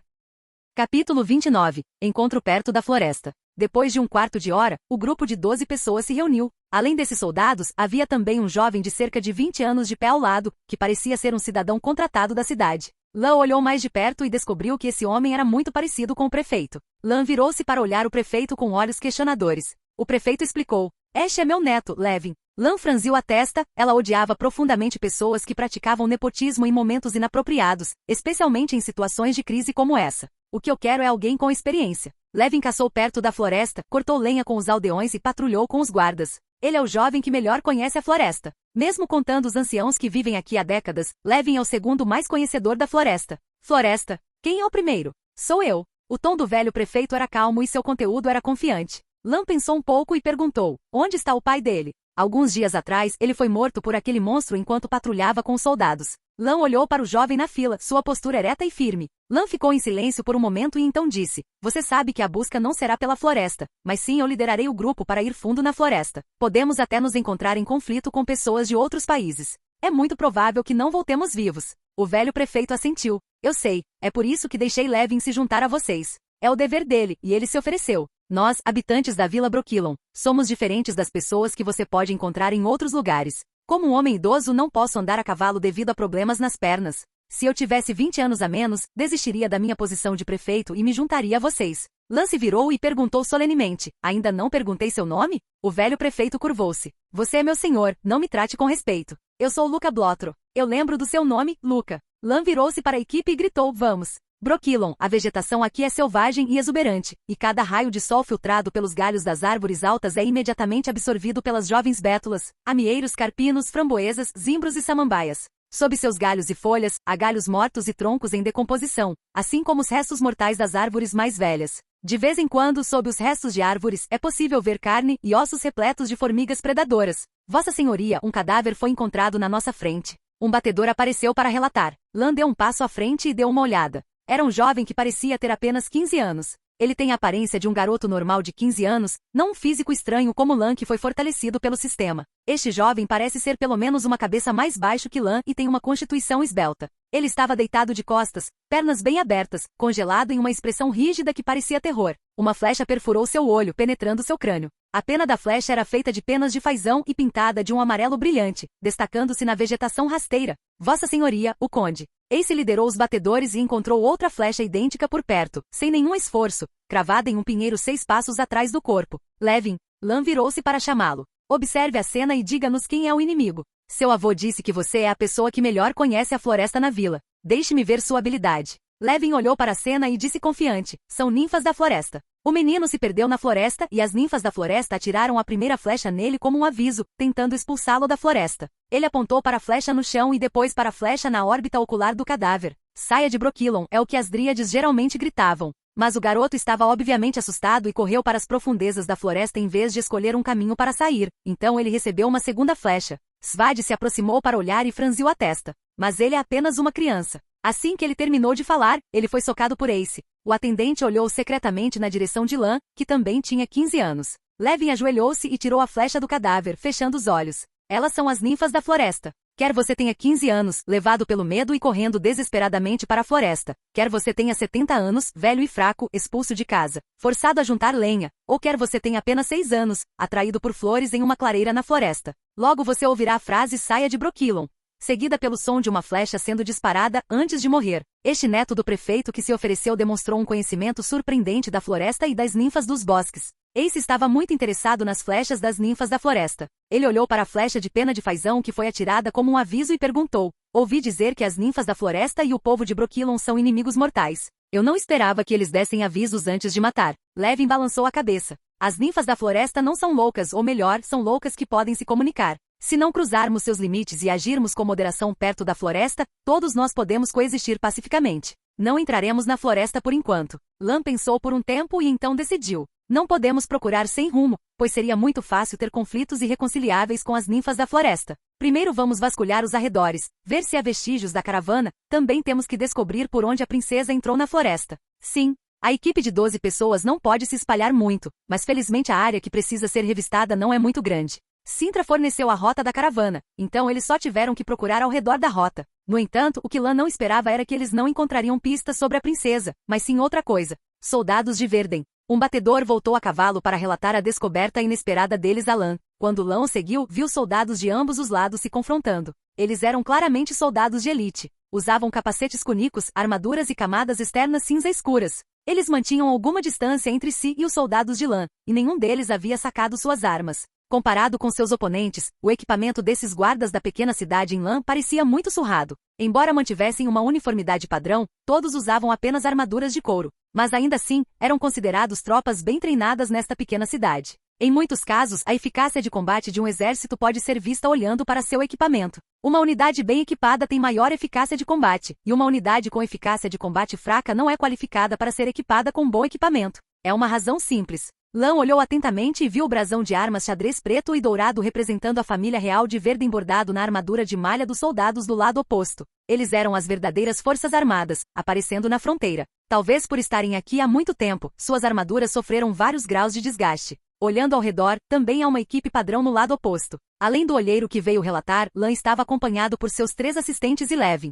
Capítulo 29. Encontro perto da floresta. Depois de um quarto de hora, o grupo de 12 pessoas se reuniu. Além desses soldados, havia também um jovem de cerca de 20 anos de pé ao lado, que parecia ser um cidadão contratado da cidade. Lan olhou mais de perto e descobriu que esse homem era muito parecido com o prefeito. Lan virou-se para olhar o prefeito com olhos questionadores. O prefeito explicou: este é meu neto, Levin. Lan franziu a testa, ela odiava profundamente pessoas que praticavam nepotismo em momentos inapropriados, especialmente em situações de crise como essa. O que eu quero é alguém com experiência. Levin caçou perto da floresta, cortou lenha com os aldeões e patrulhou com os guardas. Ele é o jovem que melhor conhece a floresta. Mesmo contando os anciãos que vivem aqui há décadas, Levin é o segundo mais conhecedor da floresta. Floresta? Quem é o primeiro? Sou eu. O tom do velho prefeito era calmo e seu conteúdo era confiante. Lan pensou um pouco e perguntou, onde está o pai dele? Alguns dias atrás, ele foi morto por aquele monstro enquanto patrulhava com os soldados. Lan olhou para o jovem na fila, sua postura ereta e firme. Lan ficou em silêncio por um momento e então disse, você sabe que a busca não será pela floresta, mas sim eu liderarei o grupo para ir fundo na floresta. Podemos até nos encontrar em conflito com pessoas de outros países. É muito provável que não voltemos vivos. O velho prefeito assentiu. Eu sei, é por isso que deixei Levin se juntar a vocês. É o dever dele, e ele se ofereceu. Nós, habitantes da Vila Brokilon, somos diferentes das pessoas que você pode encontrar em outros lugares. Como um homem idoso não posso andar a cavalo devido a problemas nas pernas. Se eu tivesse 20 anos a menos, desistiria da minha posição de prefeito e me juntaria a vocês. Lan se virou e perguntou solenemente, ainda não perguntei seu nome? O velho prefeito curvou-se. Você é meu senhor, não me trate com respeito. Eu sou Luca Blotro. Eu lembro do seu nome, Luca. Lan virou-se para a equipe e gritou, vamos. Brokilon, a vegetação aqui é selvagem e exuberante, e cada raio de sol filtrado pelos galhos das árvores altas é imediatamente absorvido pelas jovens bétulas, amieiros, carpinos, framboesas, zimbros e samambaias. Sob seus galhos e folhas, há galhos mortos e troncos em decomposição, assim como os restos mortais das árvores mais velhas. De vez em quando, sob os restos de árvores, é possível ver carne e ossos repletos de formigas predadoras. Vossa Senhoria, um cadáver foi encontrado na nossa frente. Um batedor apareceu para relatar. Lan deu um passo à frente e deu uma olhada. Era um jovem que parecia ter apenas 15 anos. Ele tem a aparência de um garoto normal de 15 anos, não um físico estranho como Lan que foi fortalecido pelo sistema. Este jovem parece ser pelo menos uma cabeça mais baixo que Lan e tem uma constituição esbelta. Ele estava deitado de costas, pernas bem abertas, congelado em uma expressão rígida que parecia terror. Uma flecha perfurou seu olho, penetrando seu crânio. A pena da flecha era feita de penas de fazão e pintada de um amarelo brilhante, destacando-se na vegetação rasteira. Vossa Senhoria, o Conde. Ace liderou os batedores e encontrou outra flecha idêntica por perto, sem nenhum esforço, cravada em um pinheiro 6 passos atrás do corpo. Levin. Lan virou-se para chamá-lo. Observe a cena e diga-nos quem é o inimigo. Seu avô disse que você é a pessoa que melhor conhece a floresta na vila. Deixe-me ver sua habilidade. Levin olhou para a cena e disse confiante, são ninfas da floresta. O menino se perdeu na floresta e as ninfas da floresta atiraram a primeira flecha nele como um aviso, tentando expulsá-lo da floresta. Ele apontou para a flecha no chão e depois para a flecha na órbita ocular do cadáver. Saia de Brokilon, é o que as dríades geralmente gritavam. Mas o garoto estava obviamente assustado e correu para as profundezas da floresta em vez de escolher um caminho para sair. Então ele recebeu uma segunda flecha. Svad se aproximou para olhar e franziu a testa. Mas ele é apenas uma criança. Assim que ele terminou de falar, ele foi socado por Ace. O atendente olhou secretamente na direção de Lan, que também tinha 15 anos. Levin ajoelhou-se e tirou a flecha do cadáver, fechando os olhos. Elas são as ninfas da floresta. Quer você tenha 15 anos, levado pelo medo e correndo desesperadamente para a floresta. Quer você tenha 70 anos, velho e fraco, expulso de casa, forçado a juntar lenha. Ou quer você tenha apenas 6 anos, atraído por flores em uma clareira na floresta. Logo você ouvirá a frase saia de Brokilon, seguida pelo som de uma flecha sendo disparada antes de morrer. Este neto do prefeito que se ofereceu demonstrou um conhecimento surpreendente da floresta e das ninfas dos bosques. Ace estava muito interessado nas flechas das ninfas da floresta. Ele olhou para a flecha de pena de fazão que foi atirada como um aviso e perguntou, ouvi dizer que as ninfas da floresta e o povo de Brokilon são inimigos mortais. Eu não esperava que eles dessem avisos antes de matar. Levin balançou a cabeça. As ninfas da floresta não são loucas, ou melhor, são loucas que podem se comunicar. Se não cruzarmos seus limites e agirmos com moderação perto da floresta, todos nós podemos coexistir pacificamente. Não entraremos na floresta por enquanto. Lan pensou por um tempo e então decidiu. Não podemos procurar sem rumo, pois seria muito fácil ter conflitos irreconciliáveis com as ninfas da floresta. Primeiro vamos vasculhar os arredores, ver se há vestígios da caravana, também temos que descobrir por onde a princesa entrou na floresta. Sim, a equipe de 12 pessoas não pode se espalhar muito, mas felizmente a área que precisa ser revistada não é muito grande. Sintra forneceu a rota da caravana, então eles só tiveram que procurar ao redor da rota. No entanto, o que Lan não esperava era que eles não encontrariam pistas sobre a princesa, mas sim outra coisa. Soldados de Verden. Um batedor voltou a cavalo para relatar a descoberta inesperada deles a Lan. Quando Lan o seguiu, viu soldados de ambos os lados se confrontando. Eles eram claramente soldados de elite. Usavam capacetes cunicos, armaduras e camadas externas cinza escuras. Eles mantinham alguma distância entre si e os soldados de Lan, e nenhum deles havia sacado suas armas. Comparado com seus oponentes, o equipamento desses guardas da pequena cidade em Lan parecia muito surrado. Embora mantivessem uma uniformidade padrão, todos usavam apenas armaduras de couro. Mas ainda assim, eram considerados tropas bem treinadas nesta pequena cidade. Em muitos casos, a eficácia de combate de um exército pode ser vista olhando para seu equipamento. Uma unidade bem equipada tem maior eficácia de combate, e uma unidade com eficácia de combate fraca não é qualificada para ser equipada com bom equipamento. É uma razão simples. Lan olhou atentamente e viu o brasão de armas xadrez preto e dourado representando a família real de Verden bordado na armadura de malha dos soldados do lado oposto. Eles eram as verdadeiras forças armadas, aparecendo na fronteira. Talvez por estarem aqui há muito tempo, suas armaduras sofreram vários graus de desgaste. Olhando ao redor, também há uma equipe padrão no lado oposto. Além do olheiro que veio relatar, Lan estava acompanhado por seus 3 assistentes e Levin.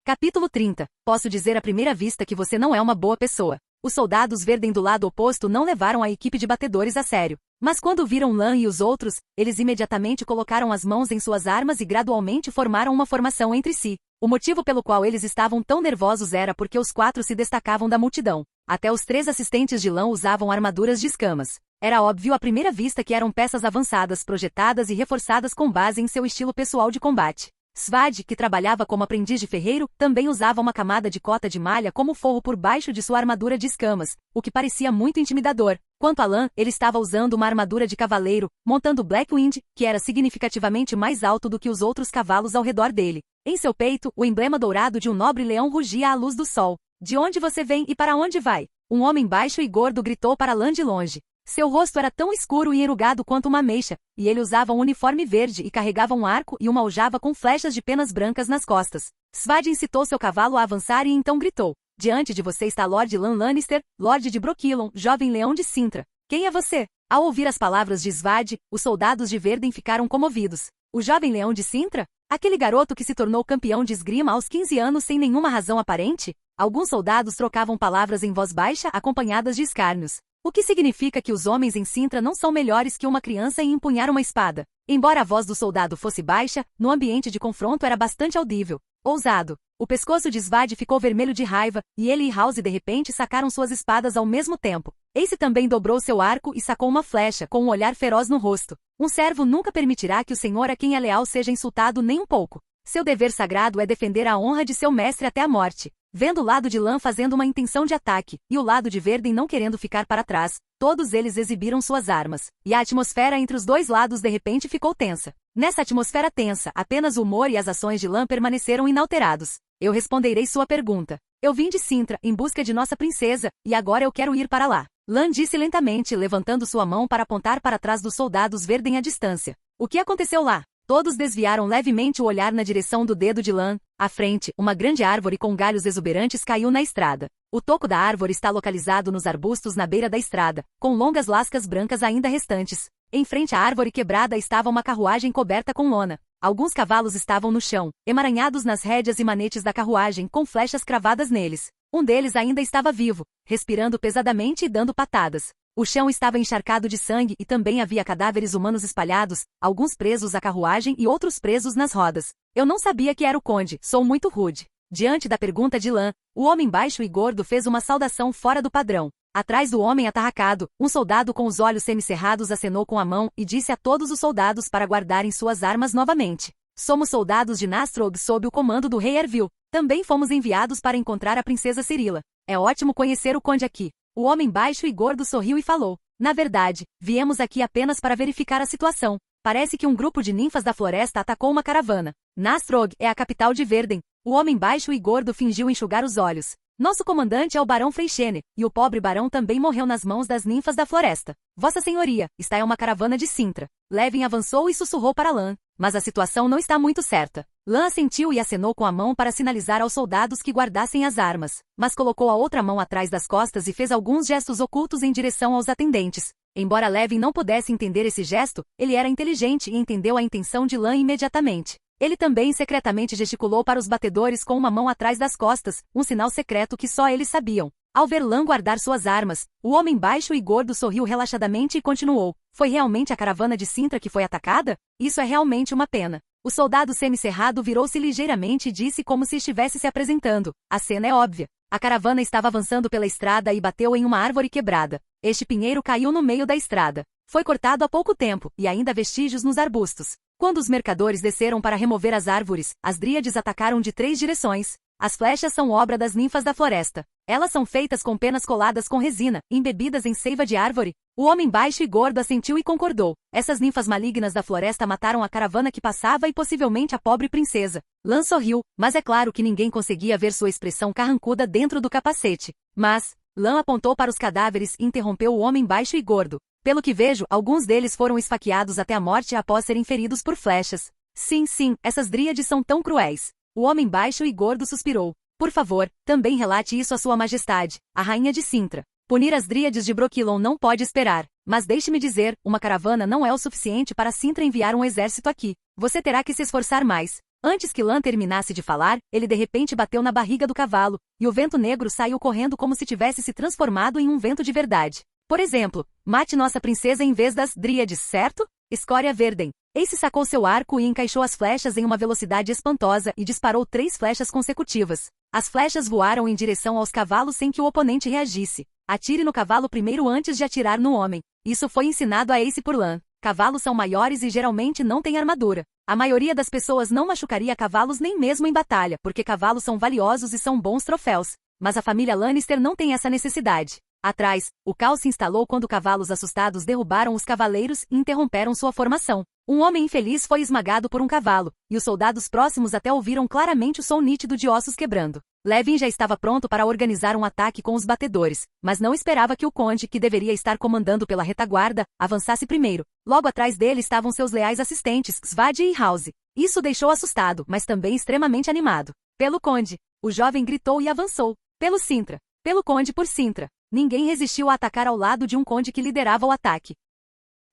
Capítulo 30. Posso dizer à primeira vista que você não é uma boa pessoa. Os soldados Verden do lado oposto não levaram a equipe de batedores a sério. Mas quando viram Lan e os outros, eles imediatamente colocaram as mãos em suas armas e gradualmente formaram uma formação entre si. O motivo pelo qual eles estavam tão nervosos era porque os 4 se destacavam da multidão. Até os 3 assistentes de Lan usavam armaduras de escamas. Era óbvio à primeira vista que eram peças avançadas, projetadas e reforçadas com base em seu estilo pessoal de combate. Svad, que trabalhava como aprendiz de ferreiro, também usava uma camada de cota de malha como forro por baixo de sua armadura de escamas, o que parecia muito intimidador. Quanto a Lan, ele estava usando uma armadura de cavaleiro, montando Blackwind, que era significativamente mais alto do que os outros cavalos ao redor dele. Em seu peito, o emblema dourado de um nobre leão rugia à luz do sol. De onde você vem e para onde vai? Um homem baixo e gordo gritou para Lan de longe. Seu rosto era tão escuro e enrugado quanto uma ameixa, e ele usava um uniforme verde e carregava um arco e uma aljava com flechas de penas brancas nas costas. Svad incitou seu cavalo a avançar e então gritou. Diante de você está Lord Lan Lannister, Lorde de Brokilon, jovem leão de Cintra. Quem é você? Ao ouvir as palavras de Svad, os soldados de Verden ficaram comovidos. O jovem leão de Cintra? Aquele garoto que se tornou campeão de esgrima aos 15 anos sem nenhuma razão aparente? Alguns soldados trocavam palavras em voz baixa acompanhadas de escárnios. O que significa que os homens em Cintra não são melhores que uma criança em empunhar uma espada. Embora a voz do soldado fosse baixa, no ambiente de confronto era bastante audível. Ousado. O pescoço de Svad ficou vermelho de raiva, e ele e House de repente sacaram suas espadas ao mesmo tempo. Ace também dobrou seu arco e sacou uma flecha, com um olhar feroz no rosto. Um servo nunca permitirá que o senhor a quem é leal seja insultado nem um pouco. Seu dever sagrado é defender a honra de seu mestre até a morte. Vendo o lado de Lan fazendo uma intenção de ataque, e o lado de Verden não querendo ficar para trás, todos eles exibiram suas armas, e a atmosfera entre os dois lados de repente ficou tensa. Nessa atmosfera tensa, apenas o humor e as ações de Lan permaneceram inalterados. Eu responderei sua pergunta. Eu vim de Cintra, em busca de nossa princesa, e agora eu quero ir para lá. Lan disse lentamente, levantando sua mão para apontar para trás dos soldados Verden à distância. O que aconteceu lá? Todos desviaram levemente o olhar na direção do dedo de Lan. À frente, uma grande árvore com galhos exuberantes caiu na estrada. O toco da árvore está localizado nos arbustos na beira da estrada, com longas lascas brancas ainda restantes. Em frente à árvore quebrada estava uma carruagem coberta com lona. Alguns cavalos estavam no chão, emaranhados nas rédeas e manetes da carruagem, com flechas cravadas neles. Um deles ainda estava vivo, respirando pesadamente e dando patadas. O chão estava encharcado de sangue e também havia cadáveres humanos espalhados, alguns presos à carruagem e outros presos nas rodas. Eu não sabia que era o conde, sou muito rude. Diante da pergunta de Lan, o homem baixo e gordo fez uma saudação fora do padrão. Atrás do homem atarracado, um soldado com os olhos semicerrados acenou com a mão e disse a todos os soldados para guardarem suas armas novamente. Somos soldados de Nastrog sob o comando do rei Ervil. Também fomos enviados para encontrar a princesa Cirila. É ótimo conhecer o conde aqui. O homem baixo e gordo sorriu e falou. Na verdade, viemos aqui apenas para verificar a situação. Parece que um grupo de ninfas da floresta atacou uma caravana. Nastrog é a capital de Verden. O homem baixo e gordo fingiu enxugar os olhos. Nosso comandante é o Barão Freixene, e o pobre barão também morreu nas mãos das ninfas da floresta. Vossa senhoria, está em uma caravana de Cintra. Levin avançou e sussurrou para Lan. Mas a situação não está muito certa. Lan assentiu e acenou com a mão para sinalizar aos soldados que guardassem as armas, mas colocou a outra mão atrás das costas e fez alguns gestos ocultos em direção aos atendentes. Embora Levin não pudesse entender esse gesto, ele era inteligente e entendeu a intenção de Lan imediatamente. Ele também secretamente gesticulou para os batedores com uma mão atrás das costas, um sinal secreto que só eles sabiam. Ao ver Lan guardar suas armas, o homem baixo e gordo sorriu relaxadamente e continuou. Foi realmente a caravana de Cintra que foi atacada? Isso é realmente uma pena. O soldado semicerrado virou-se ligeiramente e disse como se estivesse se apresentando. A cena é óbvia. A caravana estava avançando pela estrada e bateu em uma árvore quebrada. Este pinheiro caiu no meio da estrada. Foi cortado há pouco tempo, e ainda há vestígios nos arbustos. Quando os mercadores desceram para remover as árvores, as dríades atacaram de 3 direções. As flechas são obra das ninfas da floresta. Elas são feitas com penas coladas com resina, embebidas em seiva de árvore. O homem baixo e gordo assentiu e concordou. Essas ninfas malignas da floresta mataram a caravana que passava e possivelmente a pobre princesa. Lan sorriu, mas é claro que ninguém conseguia ver sua expressão carrancuda dentro do capacete. Mas, Lan apontou para os cadáveres e interrompeu o homem baixo e gordo. Pelo que vejo, alguns deles foram esfaqueados até a morte após serem feridos por flechas. Sim, essas dríades são tão cruéis. O homem baixo e gordo suspirou. Por favor, também relate isso à sua majestade, a rainha de Cintra. Punir as dríades de Brokilon não pode esperar. Mas deixe-me dizer, uma caravana não é o suficiente para Cintra enviar um exército aqui. Você terá que se esforçar mais. Antes que Lan terminasse de falar, ele de repente bateu na barriga do cavalo, e o vento negro saiu correndo como se tivesse se transformado em um vento de verdade. Por exemplo, mate nossa princesa em vez das dríades, certo? Escória Verden. Ace sacou seu arco e encaixou as flechas em uma velocidade espantosa e disparou 3 flechas consecutivas. As flechas voaram em direção aos cavalos sem que o oponente reagisse. Atire no cavalo primeiro antes de atirar no homem. Isso foi ensinado a Ace por Lan. Cavalos são maiores e geralmente não têm armadura. A maioria das pessoas não machucaria cavalos nem mesmo em batalha, porque cavalos são valiosos e são bons troféus. Mas a família Lannister não tem essa necessidade. Atrás, o caos se instalou quando cavalos assustados derrubaram os cavaleiros e interromperam sua formação. Um homem infeliz foi esmagado por um cavalo, e os soldados próximos até ouviram claramente o som nítido de ossos quebrando. Levin já estava pronto para organizar um ataque com os batedores, mas não esperava que o conde, que deveria estar comandando pela retaguarda, avançasse primeiro. Logo atrás dele estavam seus leais assistentes, Svad e House. Isso o deixou assustado, mas também extremamente animado. Pelo conde, o jovem gritou e avançou. Pelo Cintra. Pelo conde por Cintra. Ninguém resistiu a atacar ao lado de um conde que liderava o ataque.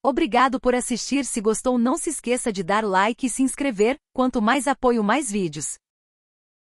Obrigado por assistir. Se gostou, não se esqueça de dar like e se inscrever. Quanto mais apoio, mais vídeos.